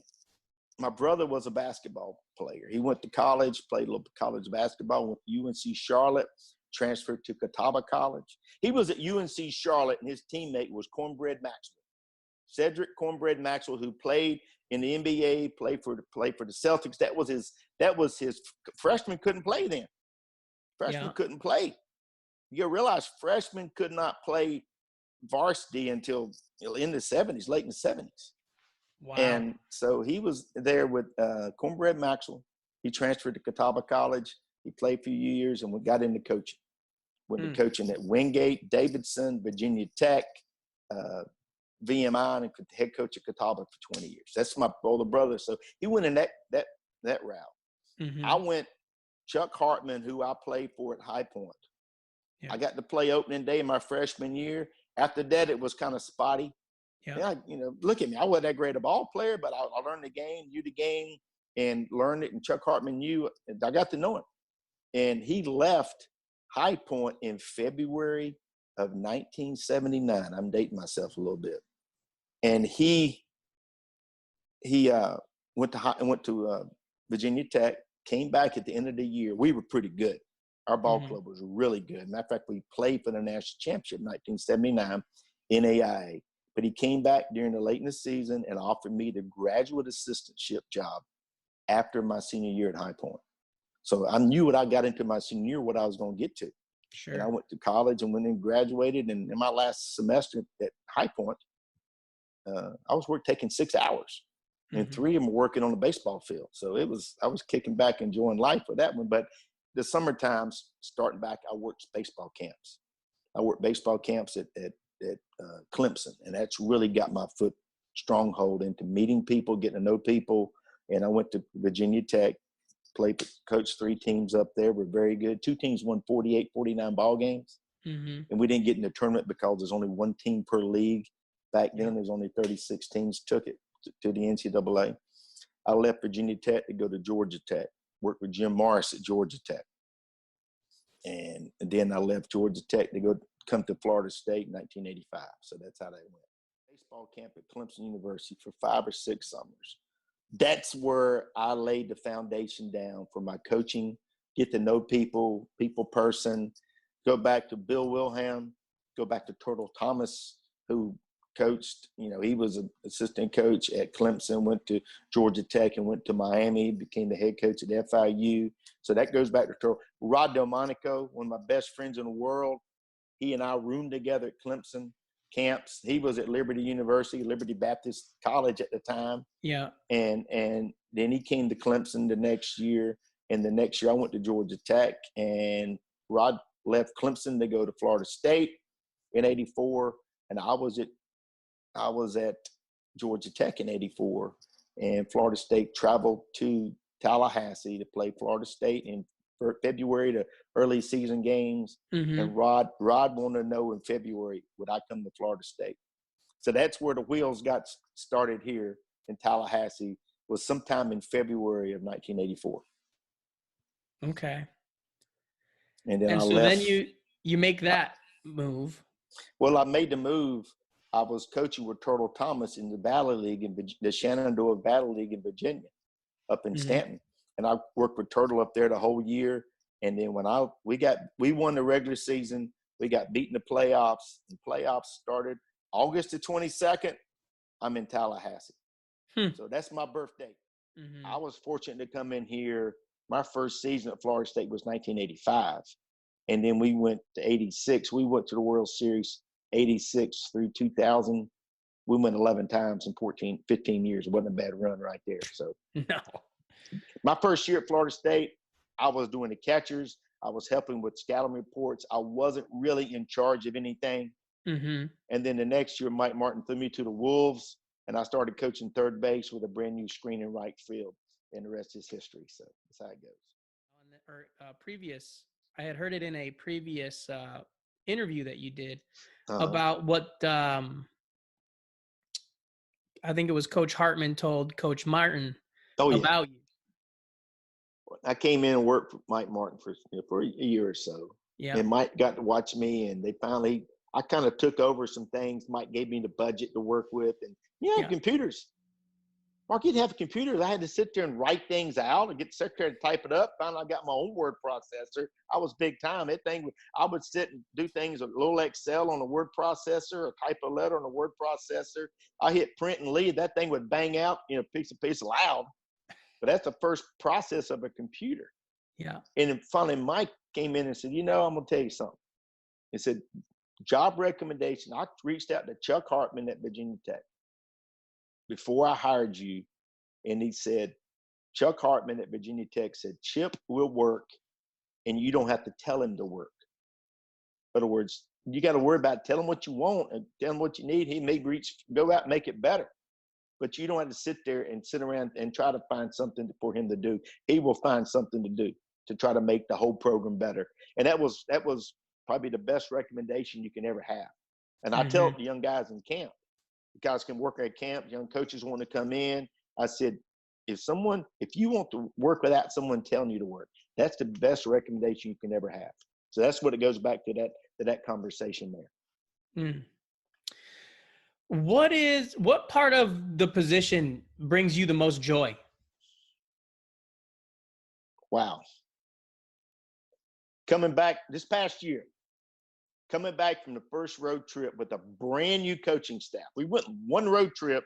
A: my brother was a basketball player. He went to college, played a little college basketball, went to UNC Charlotte, transferred to Catawba College. He was at UNC Charlotte, and his teammate was Cornbread Maxwell. Cedric Cornbread Maxwell, who played in the NBA, played for the Celtics. That was his freshman couldn't play then. Freshman couldn't play. You realize freshmen could not play varsity until in the 70s, late in the 70s.
B: Wow.
A: And so he was there with Cornbread Maxwell. He transferred to Catawba College. He played a few years, and we got into coaching. Went to coaching at Wingate, Davidson, Virginia Tech, VMI, and head coach at Catawba for 20 years. That's my older brother. So he went in that route.
B: Mm-hmm.
A: I went Chuck Hartman, who I played for at High Point. Yeah. I got to play opening day in my freshman year. After that, it was kind of spotty. Yeah, look at me. I wasn't that great a ball player, but I learned the game, knew the game, and learned it. And Chuck Hartman knew. I got to know him. And he left High Point in February of 1979. I'm dating myself a little bit. And he went to Virginia Tech, came back at the end of the year. We were pretty good. Our ball club was really good. Matter of fact, we played for the national championship in 1979, NAIA. But he came back during the late in the season and offered me the graduate assistantship job after my senior year at High Point. So I knew what I got into my senior year, what I was going to get to. Sure. And I went to college and went and graduated. And in my last semester at High Point, I was taking 6 hours. And 3 of them were working on the baseball field. So I was kicking back, enjoying life for that one. But the summer times, starting back, I worked baseball camps. I worked baseball camps at Clemson, and that's really got my foot stronghold into meeting people, getting to know people. And I went to Virginia Tech, coached 3 teams up there. We're very good. 2 teams won 48, 49 ball games. And we didn't get in the tournament because there's only 1 team per league. Back then, there's only 36 teams took it to the NCAA. I left Virginia Tech to go to Georgia Tech, worked with Jim Morris at Georgia Tech. And then I left Georgia Tech to come to Florida State in 1985. So that's how that went. Baseball camp at Clemson University for 5 or 6 summers. That's where I laid the foundation down for my coaching, get to know people person, go back to Bill Wilhelm, go back to Turtle Thomas, who coached, he was an assistant coach at Clemson, went to Georgia Tech and went to Miami, became the head coach at FIU. So that goes back to Turtle. Rod Delmonico, one of my best friends in the world. He and I roomed together at Clemson camps. He was at Liberty University, Liberty Baptist College at the time. Yeah. And then he came to Clemson the next year. And the next year I went to Georgia Tech, and Rod left Clemson to go to Florida State in 84. And I was at Georgia Tech in 84, and Florida State traveled to Tallahassee to play Florida State in February to early season games.
B: Mm-hmm.
A: And Rod wanted to know in February, would I come to Florida State? So that's where the wheels got started here in Tallahassee, was sometime in February of 1984.
B: Okay.
A: And then
B: And
A: I
B: so
A: left.
B: then you make that move.
A: Well, I made the move. I was coaching with Turtle Thomas in the Valley League, in the Shenandoah Valley League in Virginia, up in
B: Mm-hmm.
A: Stanton. And I worked with Turtle up there the whole year. And then when we won the regular season, we got beat in the playoffs. The playoffs started August the 22nd. I'm in Tallahassee. So that's my birthday.
B: Mm-hmm.
A: I was fortunate to come in here. My first season at Florida State was 1985. And then we went to 86. We went to the World Series 86 through 2000. We went 11 times in 15 years. It wasn't a bad run right there. So
B: No.
A: my first year at Florida State, I was doing the catchers. I was helping with scouting reports. I wasn't really in charge of anything.
B: Mm-hmm.
A: And then the next year, Mike Martin threw me to the Wolves, and I started coaching third base with a brand new screen in right field. And the rest is history. So that's how it goes.
B: I had heard it in a previous interview that you did
A: Uh-huh.
B: about what I think it was Coach Hartman told Coach Martin about you.
A: I came in and worked for Mike Martin for a year or so.
B: Yeah.
A: And Mike got to watch me, and I kind of took over some things. Mike gave me the budget to work with, and computers. Mark, you'd have computers. I had to sit there and write things out and get the secretary to type it up. Finally, I got my own word processor. I was big time. I would sit and do things with a little Excel on a word processor, or type a letter on a word processor. I hit print and leave. That thing would bang out, piece loud. But that's the first process of a computer.
B: Yeah.
A: And then finally, Mike came in and said, I'm going to tell you something. He said, job recommendation. I reached out to Chuck Hartman at Virginia Tech before I hired you. And he said, Chuck Hartman at Virginia Tech said, Chip will work, and you don't have to tell him to work. In other words, you got to worry about tell him what you want and tell him what you need. He may go out and make it better. But you don't have to sit there and sit around and try to find something for him to do. He will find something to do to try to make the whole program better. And that was probably the best recommendation you can ever have. And I tell the young guys in camp, you guys can work at camp, young coaches want to come in. I said, if you want to work without someone telling you to work, that's the best recommendation you can ever have. So that's what it goes back to that conversation there.
B: Mm. What part of the position brings you the most joy?
A: Wow. Coming back this past year, coming back from the first road trip with a brand new coaching staff. We went one road trip.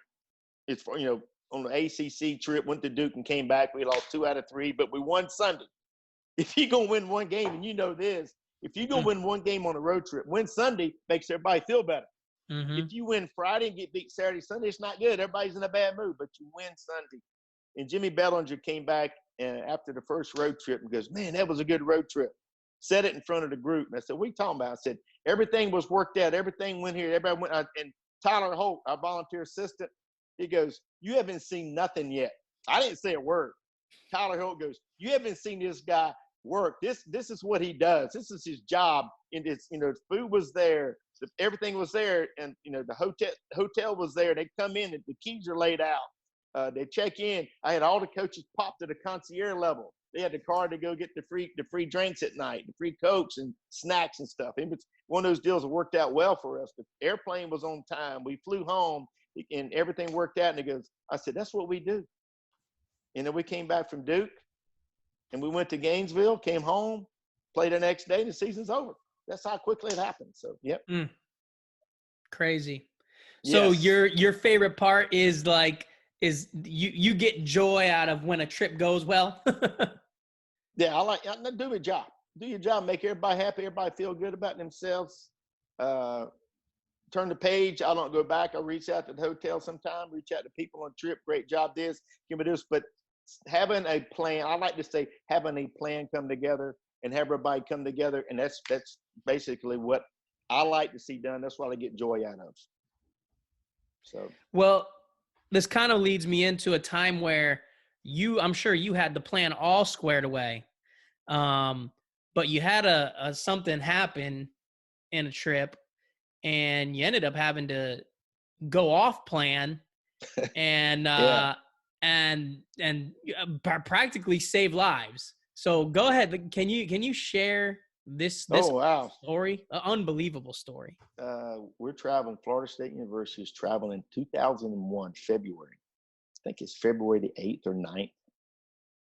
A: It's on the ACC trip, went to Duke and came back. We lost 2 out of 3, but we won Sunday. If you're going to win one game, and you know this, if you're going to win one game on a road trip, win Sunday makes everybody feel better.
B: Mm-hmm.
A: If you win Friday and get beat Saturday, Sunday, it's not good. Everybody's in a bad mood, but you win Sunday. And Jimmy Bellinger came back after the first road trip and goes, man, that was a good road trip. Said it in front of the group. And I said, what are you talking about? I said, everything was worked out. Everything went here. Everybody went. And Tyler Holt, our volunteer assistant, he goes, you haven't seen nothing yet. I didn't say a word. Tyler Holt goes, you haven't seen this guy work. This is what he does. This is his job. And it's, food was there. Everything was there. And, the hotel was there. They come in and the keys are laid out. They check in. I had all the coaches pop to the concierge level. They had the card to go get the free drinks at night, the free Cokes and snacks and stuff. And it's one of those deals that worked out well for us. The airplane was on time. We flew home and everything worked out. And it goes, I said, that's what we do. And then we came back from Duke and we went to Gainesville, came home, played the next day, and the season's over. That's how quickly it happened. So, yep.
B: Crazy.
A: Yes.
B: So your favorite part is you get joy out of when a trip goes well?
A: Yeah, I do my job. Do your job, make everybody happy, everybody feel good about themselves. Turn the page. I don't go back. I reach out to the hotel sometime, reach out to people on trip. Great job, this, give me this. But having a plan, I like to say having a plan come together and have everybody come together. And that's basically what I like to see done. That's what I get joy out of. So,
B: well, this kind of leads me into a time where I'm sure you had the plan all squared away. But you had a something happen in a trip, and you ended up having to go off plan and
A: Yeah.
B: practically save lives. So go ahead. Can you share this
A: Oh, wow.
B: story? An unbelievable story.
A: We're traveling. Florida State University is traveling in 2001, February. I think it's February the 8th or 9th.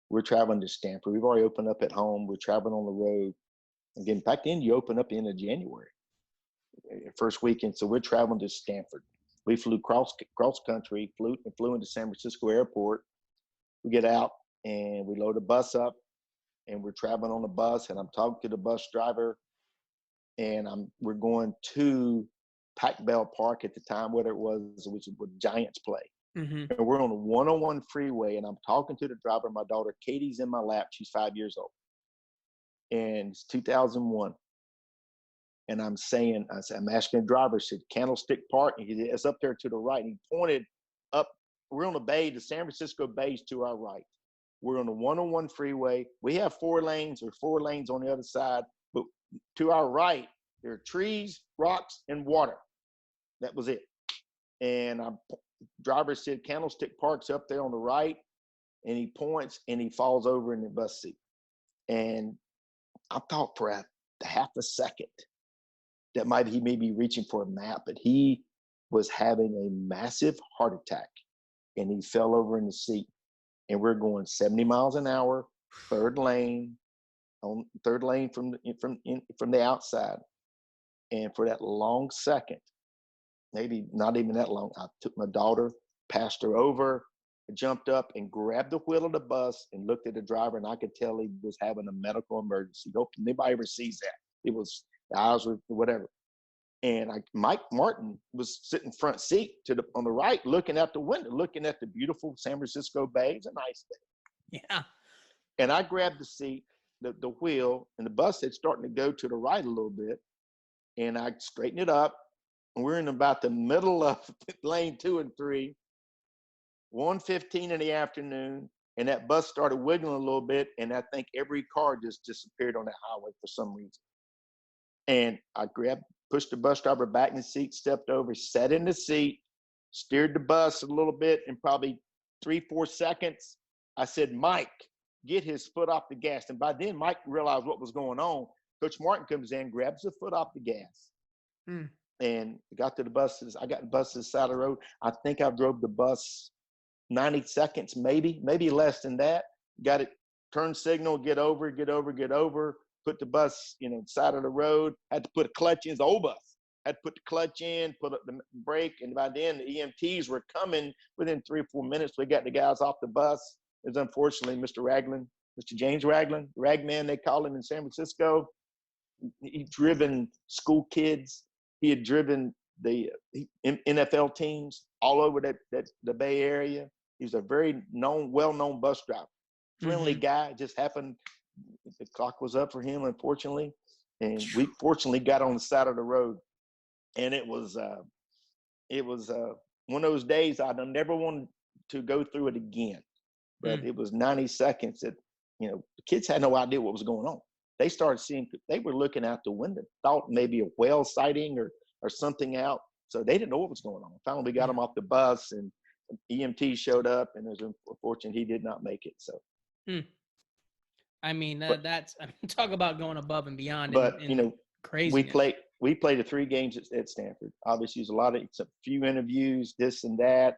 A: We're traveling to Stanford. We've already opened up at home. We're traveling on the road. Again, back then you open up in January, first weekend. So we're traveling to Stanford. We flew cross country, flew into San Francisco Airport. We get out and we load a bus up, and we're traveling on the bus. And I'm talking to the bus driver, and we're going to Pac Bell Park at the time, whether it was, which is where Giants play.
B: Mm-hmm.
A: And we're on a 101 freeway, and I'm talking to the driver. My daughter Katie's in my lap. She's 5 years old, and it's 2001. And I'm asking the driver, I said, Candlestick Park. And he said, it's up there to the right. And he pointed up. We're on the bay, the San Francisco Bay is to our right. We're on the 101 freeway. We have 4 lanes or 4 lanes on the other side. But to our right, there are trees, rocks, and water. That was it. And driver said, Candlestick Park's up there on the right. And he points, and he falls over in the bus seat. And I thought for a half a second that he may be reaching for a map, but he was having a massive heart attack, and he fell over in the seat. And we're going 70 miles an hour, third lane from the outside. And for that long second, maybe not even that long, I took my daughter, passed her over, jumped up and grabbed the wheel of the bus and looked at the driver, and I could tell he was having a medical emergency. Hope nobody ever sees that. It was the eyes were whatever. And Mike Martin was sitting front seat on the right, looking out the window, looking at the beautiful San Francisco Bay. It's a nice day.
B: Yeah.
A: And I grabbed the seat, the wheel, and the bus had starting to go to the right a little bit. And I straightened it up. And we're in about the middle of lane 2 and 3, 1:15 in the afternoon. And that bus started wiggling a little bit. And I think every car just disappeared on that highway for some reason. And I pushed the bus driver back in the seat, stepped over, sat in the seat, steered the bus a little bit. In probably 3-4 seconds, I said, Mike, get his foot off the gas. And by then, Mike realized what was going on. Coach Martin comes in, grabs the foot off the gas. And got to the bus. I got the bus to the side of the road. I think I drove the bus 90 seconds, maybe less than that. Got it, turn signal, get over. Put the bus, side of the road. Had to put a clutch in. It's the old bus. Had to put the clutch in, put up the brake, and by then the EMTs were coming within 3 or 4 minutes. We got the guys off the bus. It was unfortunately Mr. Ragland, Mr. James Ragland, Ragman, they call him in San Francisco. He'd driven school kids. He had driven the NFL teams all over the Bay Area. He was a very well-known bus driver. Friendly guy. Just happened, the clock was up for him, unfortunately. And we fortunately got on the side of the road. And it was one of those days I'd never wanted to go through it again. But it was 90 seconds that, the kids had no idea what was going on. They started they were looking out the window, thought maybe a whale sighting or something out. So they didn't know what was going on. Finally, we got them off the bus, and EMT showed up, and it was unfortunate he did not make it. So.
B: I mean, that's talk about going above and beyond.
A: But
B: crazy.
A: We played the 3 games at Stanford. Obviously, it's a few interviews, this and that.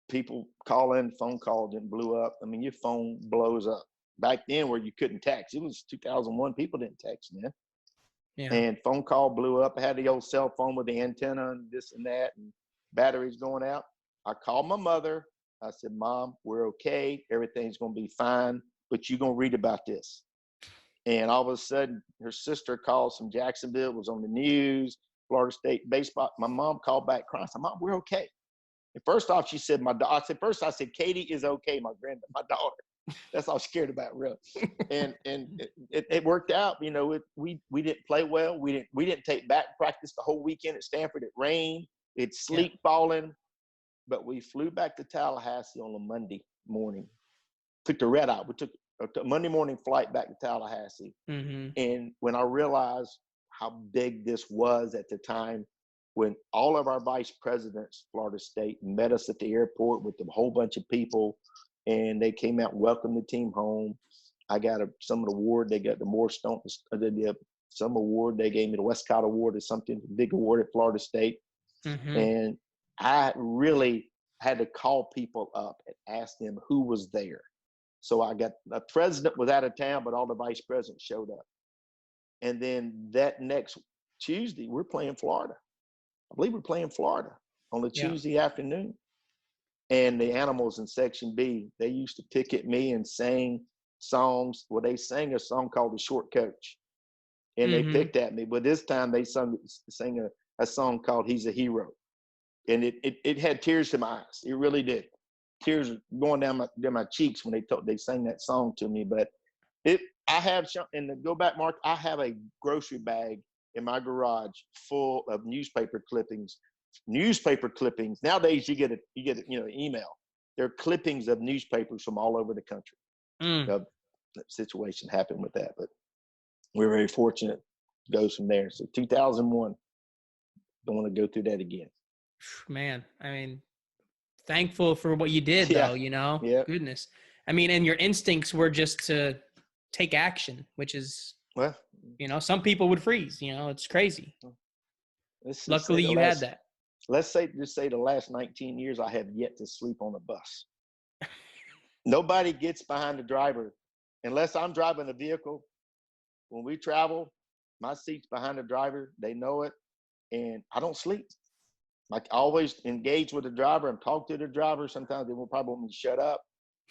A: People call in, phone calls and blew up. I mean, your phone blows up. Back then, where you couldn't text, it was 2001. People didn't text then. Yeah. And phone call blew up. I had the old cell phone with the antenna and this and that, and batteries going out. I called my mother. I said, Mom, we're okay. Everything's going to be fine, but you're going to read about this. And all of a sudden, her sister calls from Jacksonville, was on the news, Florida State baseball. My mom called back crying. I said, Mom, we're okay. And first off, she said, I said, Katie is okay, my daughter. That's all I was scared about, really. And it worked out. We didn't play well. We didn't take back practice the whole weekend at Stanford. It rained. It's sleet falling. But we flew back to Tallahassee on a Monday morning. Took the red eye. We took a Monday morning flight back to Tallahassee.
B: Mm-hmm.
A: And when I realized how big this was at the time, when all of our vice presidents, Florida State, met us at the airport with a whole bunch of people, and they came out and welcomed the team home. I got some of the award. They got the Moorstone, some award. They gave me the Westcott Award or something, a big award at Florida State.
B: Mm-hmm.
A: And I really had to call people up and ask them who was there. So I got the president was out of town, but all the vice presidents showed up. And then that next Tuesday, we're playing Florida. I believe we're playing Florida on a Tuesday afternoon. And the animals in Section B, they used to picket me and sing songs. Well, they sang a song called The Short Coach. And they picked at me. But this time they sang a song called He's a Hero. And it had tears to my eyes. It really did. Tears going down my cheeks when they sang that song to me. But I have, and to go back, Mark, I have a grocery bag in my garage full of newspaper clippings. Nowadays, you get an email. There are clippings of newspapers from all over the country. That situation happened with that, but we're very fortunate. It goes from there. So 2001, don't want to go through that again.
B: Man, I mean, thankful for what you did, though. Goodness. I mean, and your instincts were just to take action, which is, well, some people would freeze. It's crazy. Luckily, you had that.
A: Let's say the last 19 years, I have yet to sleep on a bus. Nobody gets behind the driver unless I'm driving a vehicle. When we travel, my seat's behind the driver. They know it, and I don't sleep. Like, I always engage with the driver and talk to the driver. Sometimes they will probably want me to shut up,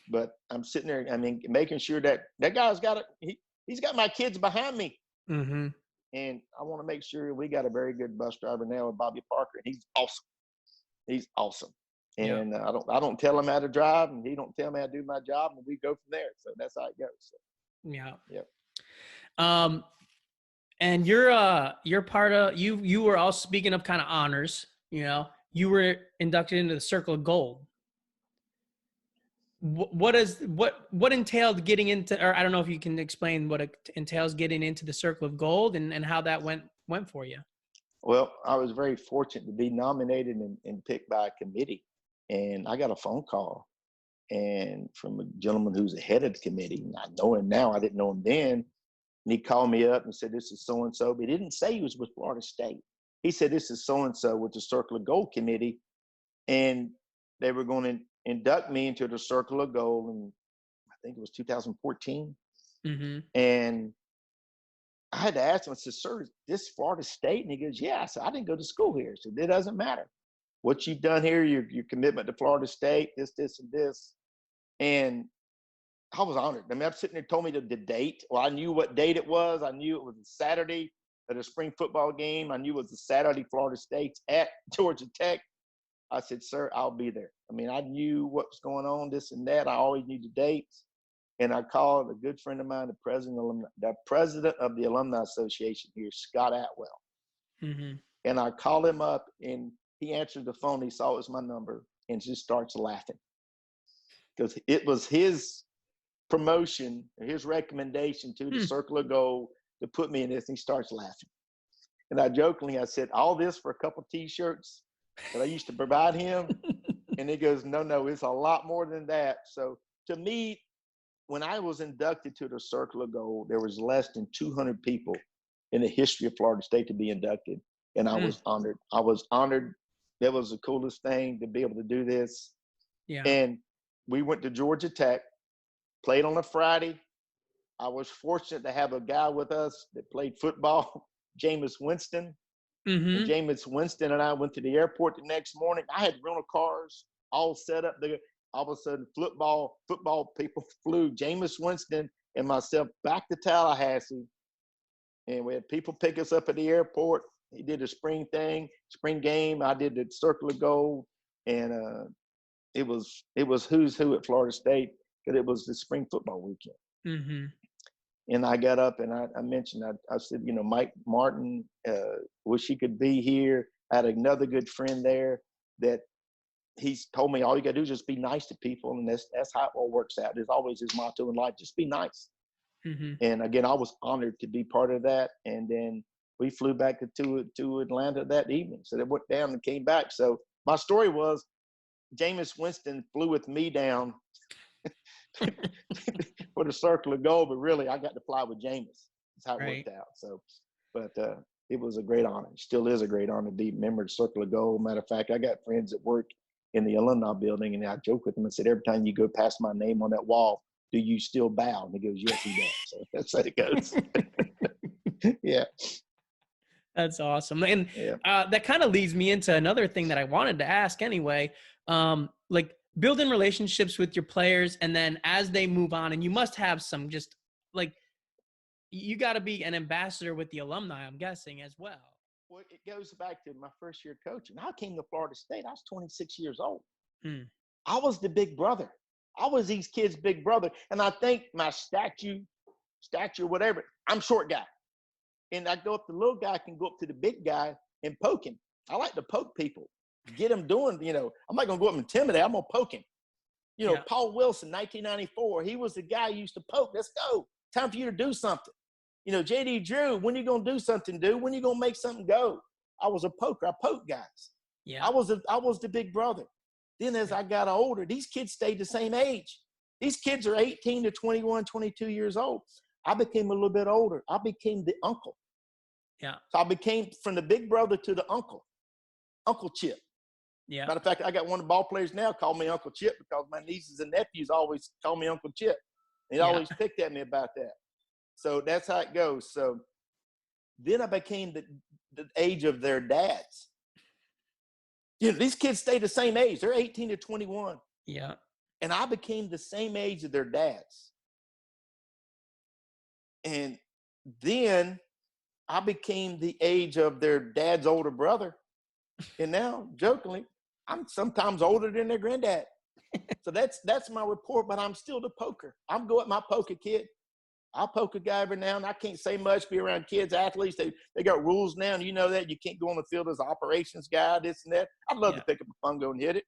A: but I'm sitting there. I mean, making sure that guy's got it. He's got my kids behind me.
B: Mm-hmm.
A: And I want to make sure we got a very good bus driver now with Bobby Parker. And he's awesome. And I don't tell him how to drive, and he don't tell me how to do my job, and we go from there. So that's how it goes. So.
B: Yeah. And you're part of, you were also, speaking of kind of honors, you were inducted into the Circle of Gold. What entailed getting into, or I don't know if you can explain what it entails getting into the Circle of Gold and how that went for you.
A: Well, I was very fortunate to be nominated and picked by a committee, and I got a phone call and from a gentleman who's the head of the committee. And I know him now. I didn't know him then. And he called me up and said, "This is so-and-so." But he didn't say he was with Florida State. He said, "This is so-and-so with the Circle of Gold committee." And they were going to induct me into the Circle of Gold, and I think it was 2014.
B: Mm-hmm.
A: And I had to ask him, I said, "Sir, is this Florida State?" And he goes, "Yeah." I said, "I didn't go to school here." So it doesn't matter. What you've done here, your commitment to Florida State, this, and this. And I was honored. I mean, I'm sitting there, told me the date. Well, I knew what date it was. I knew it was a Saturday at a spring football game. I knew it was a Saturday Florida State's at Georgia Tech. I said, "Sir, I'll be there." I mean, I knew what was going on, this and that. I always knew the dates. And I called a good friend of mine, the president of the Alumni Association here, Scott Atwell.
B: Mm-hmm.
A: And I called him up, and he answered the phone. He saw it was my number and just starts laughing. Because it was his promotion, his recommendation to the Circle of Gold to put me in this, and he starts laughing. And I said, "All this for a couple T-shirts that I used to provide him?" And he goes, No, it's a lot more than that. So to me, when I was inducted to the Circle of Gold, there was less than 200 people in the history of Florida State to be inducted. And I was honored. That was the coolest thing, to be able to do this.
B: Yeah.
A: And we went to Georgia Tech, played on a Friday. I was fortunate to have a guy with us that played football, Jameis Winston.
B: Mm-hmm.
A: And Jameis Winston and I went to the airport the next morning. I had rental cars all set up there. All of a sudden, football people flew Jameis Winston and myself back to Tallahassee. And we had people pick us up at the airport. He did a spring game. I did the Circle of Gold. And it was who's who at Florida State, because it was the spring football weekend.
B: Mm-hmm.
A: And I got up and I mentioned, I said, Mike Martin, wish he could be here. I had another good friend there that he's told me all you got to do is just be nice to people, and that's how it all works out. It's always his motto in life: just be nice.
B: Mm-hmm.
A: And again, I was honored to be part of that. And then we flew back to Atlanta that evening. So they went down and came back. So my story was Jameis Winston flew with me down for the circle of gold, but really I got to fly with Jameis. That's how it
B: Right.
A: worked out. So, but it was a great honor. It still is a great honor to be a member of Circle of Gold. Matter of fact, I got friends that work in the Alumni building, and I joke with them and said, every time you go past my name on that wall, do you still bow? And he goes, yes, he does. So that's how it goes. Yeah.
B: That's awesome. And
A: Yeah.
B: that kind of leads me into another thing that I wanted to ask anyway. Like building relationships with your players, and then as they move on, and you must have some just like, you got to be an ambassador with the alumni, I'm guessing, as well.
A: Well, it goes back to my first year coaching. I came to Florida State. I was 26 years old.
B: Mm.
A: I was the big brother. I was these kids' big brother. And I think my stature, whatever, I'm short guy. And I go up, the little guy can go up to the big guy and poke him. I like to poke people, get them doing, I'm not going to go up and intimidate. I'm going to poke him.
B: Yeah.
A: Paul Wilson, 1994, he was the guy who used to poke. Let's go. Time for you to do something. JD Drew, when you going to do something, dude? When you going to make something go? I was a poker. I poked guys.
B: Yeah.
A: I was the big brother. Then as I got older, these kids stayed the same age. These kids are 18 to 21, 22 years old. I became a little bit older. I became the uncle.
B: Yeah.
A: So I became from the big brother to the uncle, Uncle Chip.
B: Yeah.
A: Matter of fact, I got one of the ball players now call me Uncle Chip because my nieces and nephews always call me Uncle Chip. They always picked at me about that. So that's how it goes. So then I became the age of their dads. These kids stay the same age. They're 18 to 21.
B: Yeah.
A: And I became the same age of their dads. And then I became the age of their dad's older brother. And now, jokingly, I'm sometimes older than their granddad. So that's my report, but I'm still the poker. I'm going my poker kid. I'll poke a guy every now and I can't say much, be around kids, athletes. They got rules now, and you know that. You can't go on the field as an operations guy, this and that. I'd love to pick up a fungo and hit it.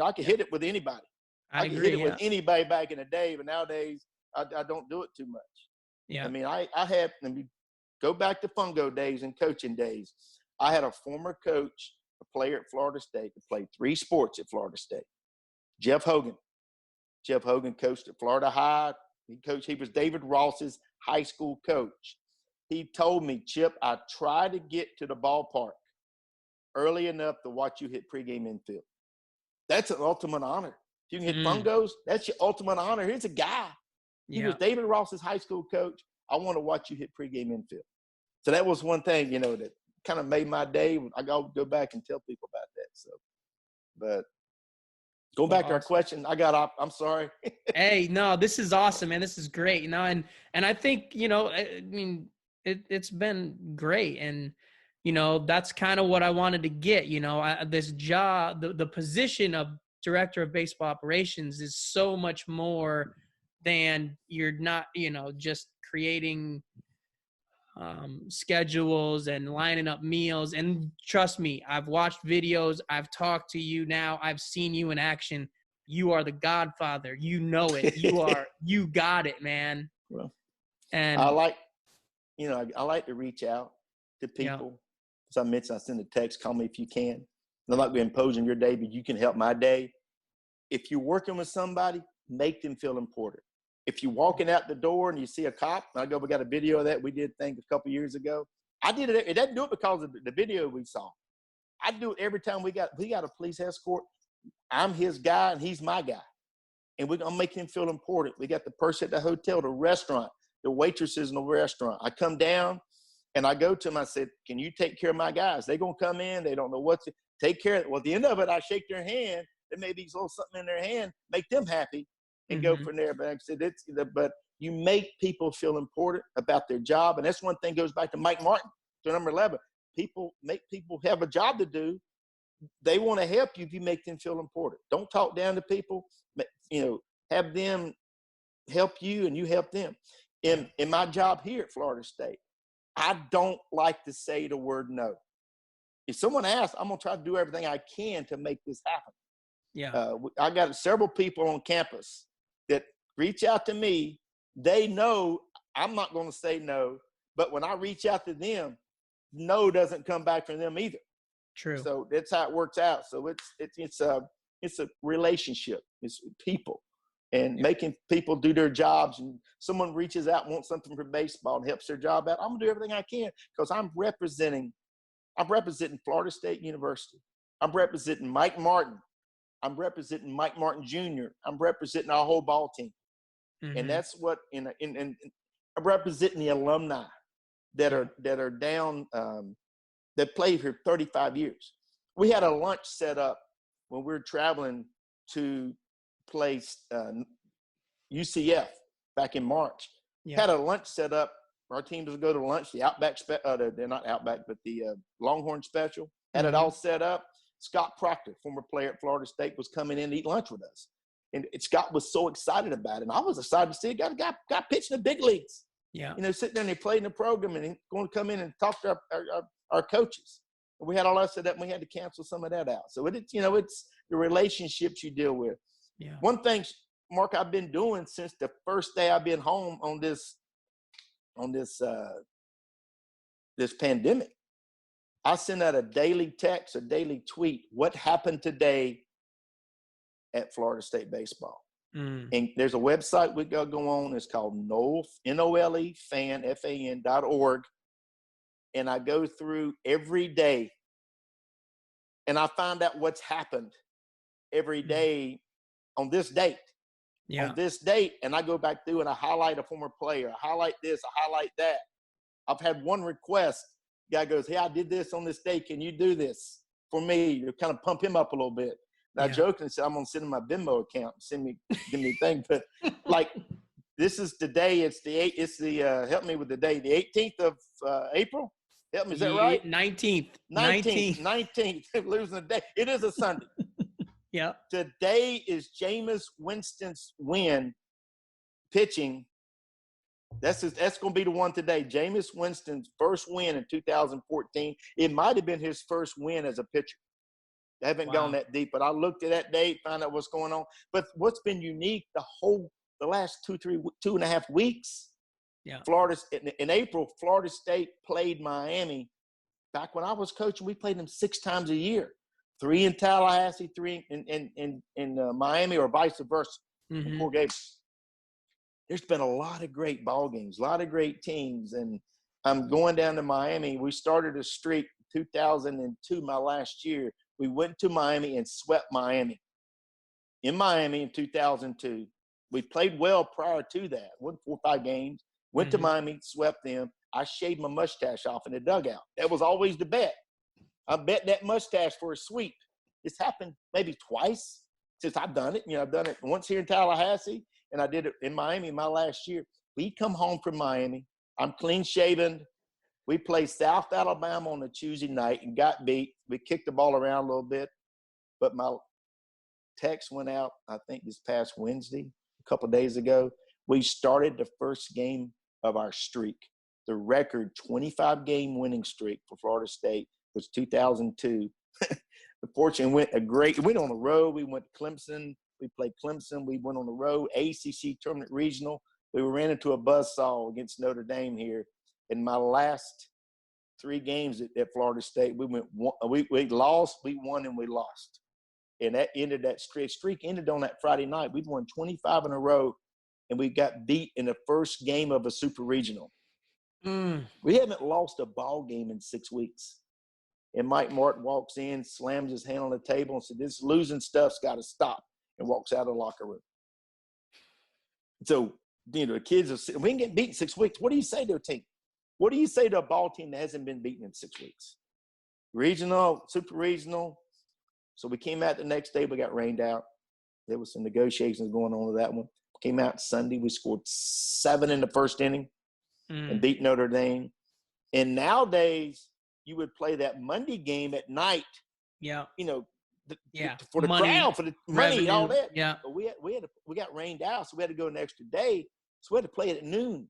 A: I can hit it with anybody. I can hit it with anybody back in the day, but nowadays I don't do it too much.
B: Yeah.
A: I mean, I had, let me go back to fungo days and coaching days. I had a former coach, a player at Florida State that played 3 sports at Florida State. Jeff Hogan. Jeff Hogan coached at Florida High. He was David Ross's high school coach. He told me, Chip, I try to get to the ballpark early enough to watch you hit pregame infield. That's an ultimate honor. If you can hit fungos, that's your ultimate honor. Here's a guy. He was David Ross's high school coach. I want to watch you hit pregame infield. So that was one thing, that kind of made my day. I got to go back and tell people about that. So, but going back to our question, I'm sorry.
B: Hey, no, this is awesome, man. This is great. And I think, I mean, it's been great. And, that's kind of what I wanted to get, this job, the position of director of baseball operations is so much more than you're not, just creating schedules and lining up meals. And trust me, I've watched videos, I've talked to you now, I've seen you in action. You are the godfather. You know it. You got it, man.
A: Well,
B: and
A: I like to reach out to people. As I mentioned, I send a text, call me if you can. I'm not going to impose on your day, but you can help my day. If you're working with somebody, make them feel important. If you're walking out the door and you see a cop, we got a video of that. We did a couple years ago. I did it. It doesn't do it because of the video we saw. I do it every time we got a police escort. I'm his guy and he's my guy. And we're going to make him feel important. We got the person at the hotel, the restaurant, the waitresses in the restaurant. I come down and I go to them. I said, can you take care of my guys? They're going to come in. They don't know what to take care of. Well, at the end of it, I shake their hand. There may be a little something in their hand, make them happy. And go from there. But like I said, but you make people feel important about their job. And that's one thing goes back to Mike Martin, to number 11. Make people have a job to do. They want to help you if you make them feel important. Don't talk down to people. Have them help you and you help them. In my job here at Florida State, I don't like to say the word no. If someone asks, I'm going to try to do everything I can to make this happen.
B: Yeah.
A: I got several people on campus that reach out to me. They know I'm not going to say no, but when I reach out to them, no doesn't come back from them either.
B: True.
A: So that's how it works out. So it's a relationship. It's people and making people do their jobs. And someone reaches out and wants something for baseball and helps their job out. I'm gonna do everything I can because I'm representing Florida State University. I'm representing Mike Martin. I'm representing Mike Martin Jr. I'm representing our whole ball team.
B: Mm-hmm.
A: And that's what in I'm representing the alumni that are down that played here 35 years. We had a lunch set up when we were traveling to play UCF back in March.
B: Yeah.
A: Had a lunch set up. Our team was go to lunch. The Outback, they're not Outback, but the Longhorn Special. Had it all set up. Scott Proctor, former player at Florida State, was coming in to eat lunch with us. And Scott was so excited about it. And I was excited to see a guy pitching the big leagues.
B: Yeah.
A: Sitting there and they played in the program and he's going to come in and talk to our coaches. And we had all that set up and we had to cancel some of that out. So it's the relationships you deal with.
B: Yeah.
A: One thing, Mark, I've been doing since the first day I've been home on this pandemic, I send out a daily text, a daily tweet. What happened today at Florida State baseball? And there's a website we go on. It's called NOLE fan, FAN.org. And I go through every day and I find out what's happened every day on this date.
B: Yeah.
A: On this date, and I go back through and I highlight a former player. I highlight this, I highlight that. I've had one request. Guy goes, "Hey, I did this on this day. Can you do this for me?" To kind of pump him up a little bit. And I joked and said, "I'm gonna send him my Venmo account, give me a thing." But like, this is the day. It's the help me with the day. The 18th of April. Help me. Is that right?
B: 19th.
A: 19th. Losing a day. It is a Sunday.
B: Yeah.
A: Today is Jameis Winston's win pitching. That's going to be the one today. Jameis Winston's first win in 2014. It might have been his first win as a pitcher. I haven't gone that deep, but I looked at that date, found out what's going on. But what's been unique the last 2.5 weeks, in April, Florida State played Miami. Back when I was coaching, we played them 6 times a year. 3 in Tallahassee, 3 in Miami, or vice versa. Mm-hmm. 4 games. There's been a lot of great ball games, a lot of great teams, and I'm going down to Miami. We started a streak 2002, my last year. We went to Miami and swept Miami. In Miami in 2002, we played well prior to that. Won 4 or 5 games. Went to Miami, swept them. I shaved my mustache off in the dugout. That was always the bet. I bet that mustache for a sweep. It's happened maybe twice since I've done it. I've done it once here in Tallahassee, and I did it in Miami my last year. We come home from Miami. I'm clean shaven. We played South Alabama on a Tuesday night and got beat. We kicked the ball around a little bit, but my text went out, I think this past Wednesday, a couple of days ago. We started the first game of our streak. The record 25-game winning streak for Florida State was 2002. Unfortunately, we went on the road. We went to Clemson. We played Clemson. We went on the road, ACC tournament regional. We ran into a buzzsaw against Notre Dame here. In my last 3 games at Florida State, we lost, we won, and we lost. And that ended that streak. Streak ended on that Friday night. We'd won 25 in a row, and we got beat in the first game of a super regional. We haven't lost a ball game in 6 weeks. And Mike Martin walks in, slams his hand on the table and said, "This losing stuff's got to stop," and walks out of the locker room. So, the kids we ain't getting beat in 6 weeks. What do you say to a team? What do you say to a ball team that hasn't been beaten in 6 weeks? Regional, super regional. So we came out the next day. We got rained out. There was some negotiations going on with that one. Came out Sunday. We scored 7 in the first inning and beat Notre Dame. And nowadays, you would play that Monday game at night. Yeah. For the crowd, for the money, and all that. Yeah. But we got rained out, so we had to go an extra day. So we had to play it at noon.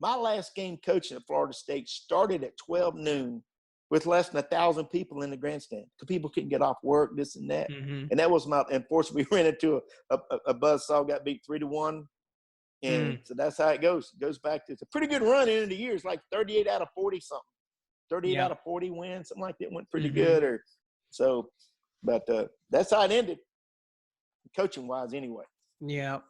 A: My last game coaching at Florida State started at 12 noon. with less than 1,000 people in the grandstand. Because people couldn't get off work, this and that.
B: Mm-hmm.
A: And that was unfortunately, we ran into a buzzsaw, got beat 3-1. And so that's how it goes. It goes back to, it's a pretty good run end of the year. It's like 38 out of 40 something. 38 out of 40 wins, something like that. Went pretty good. But that's how it ended, coaching wise anyway.
B: Yeah.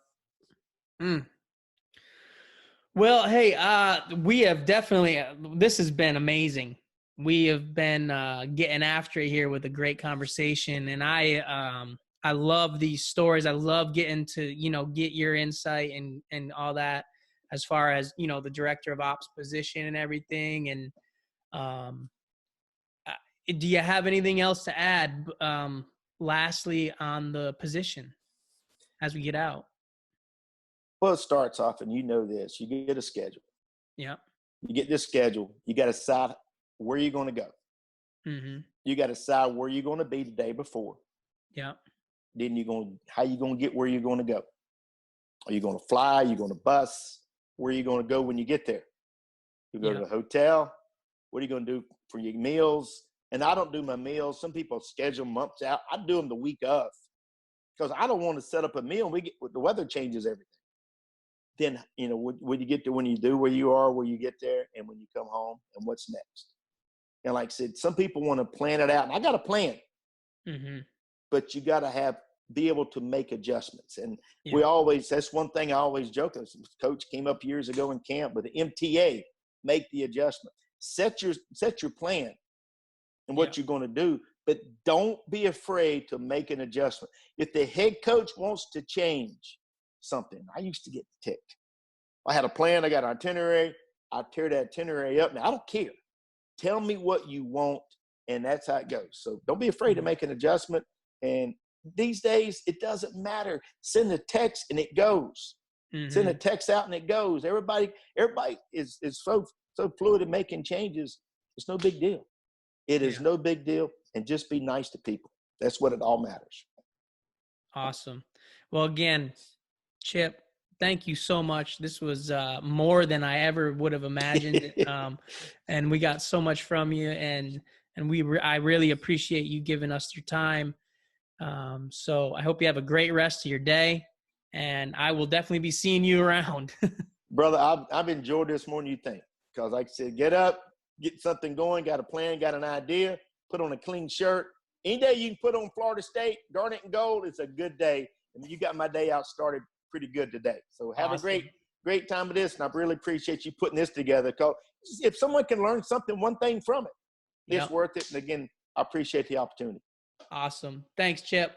B: Well, hey, we have definitely, this has been amazing. We have been getting after it here with a great conversation. And I love these stories. I love getting to, get your insight and all that as far as, the director of ops position and everything. And do you have anything else to add, lastly, on the position as we get out?
A: Well, it starts off, and you know this. You get a schedule.
B: Yeah.
A: You get this schedule. You got to decide where you're going to go.
B: Mm-hmm.
A: You got to decide where you're going to be the day before.
B: Yeah.
A: Then how you going to get where you're going to go. Are you going to fly? Are you going to bus? Where are you going to go when you get there? You go to the hotel. What are you going to do for your meals? And I don't do my meals. Some people schedule months out. I do them the week of, because I don't want to set up a meal. The weather changes everything. Then, when you get there, when you do where you are, where you get there, and when you come home, and what's next. And like I said, some people want to plan it out, and I got a plan.
B: Mm-hmm.
A: But you got to be able to make adjustments. And that's one thing I always joke. Coach came up years ago in camp with the MTA, make the adjustment. Set your plan and what you're going to do, but don't be afraid to make an adjustment. If the head coach wants to change something, I used to get ticked. I had a plan. I got an itinerary. I tear that itinerary up. Now, I don't care. Tell me what you want, and that's how it goes. So don't be afraid to make an adjustment. And these days, it doesn't matter. Send a text, and it goes. Mm-hmm. Send a text out, and it goes. Everybody is so fluid in making changes. It's no big deal. It is no big deal. And just be nice to people. That's what it all matters.
B: Awesome. Well, again, Chip, thank you so much. This was more than I ever would have imagined. And we got so much from you, and I really appreciate you giving us your time. So I hope you have a great rest of your day, and I will definitely be seeing you around.
A: Brother, I've enjoyed this more than you think, because like I said, get up, get something going, got a plan, got an idea, put on a clean shirt. Any day you can put on Florida State, garnet and gold, it's a good day. And you got my day out started pretty good today. So have
B: awesome.
A: a great time with this, and I really appreciate you putting this together, because if someone can learn something, one thing from it, it's worth it. And again, I appreciate the opportunity.
B: Awesome. Thanks, Chip.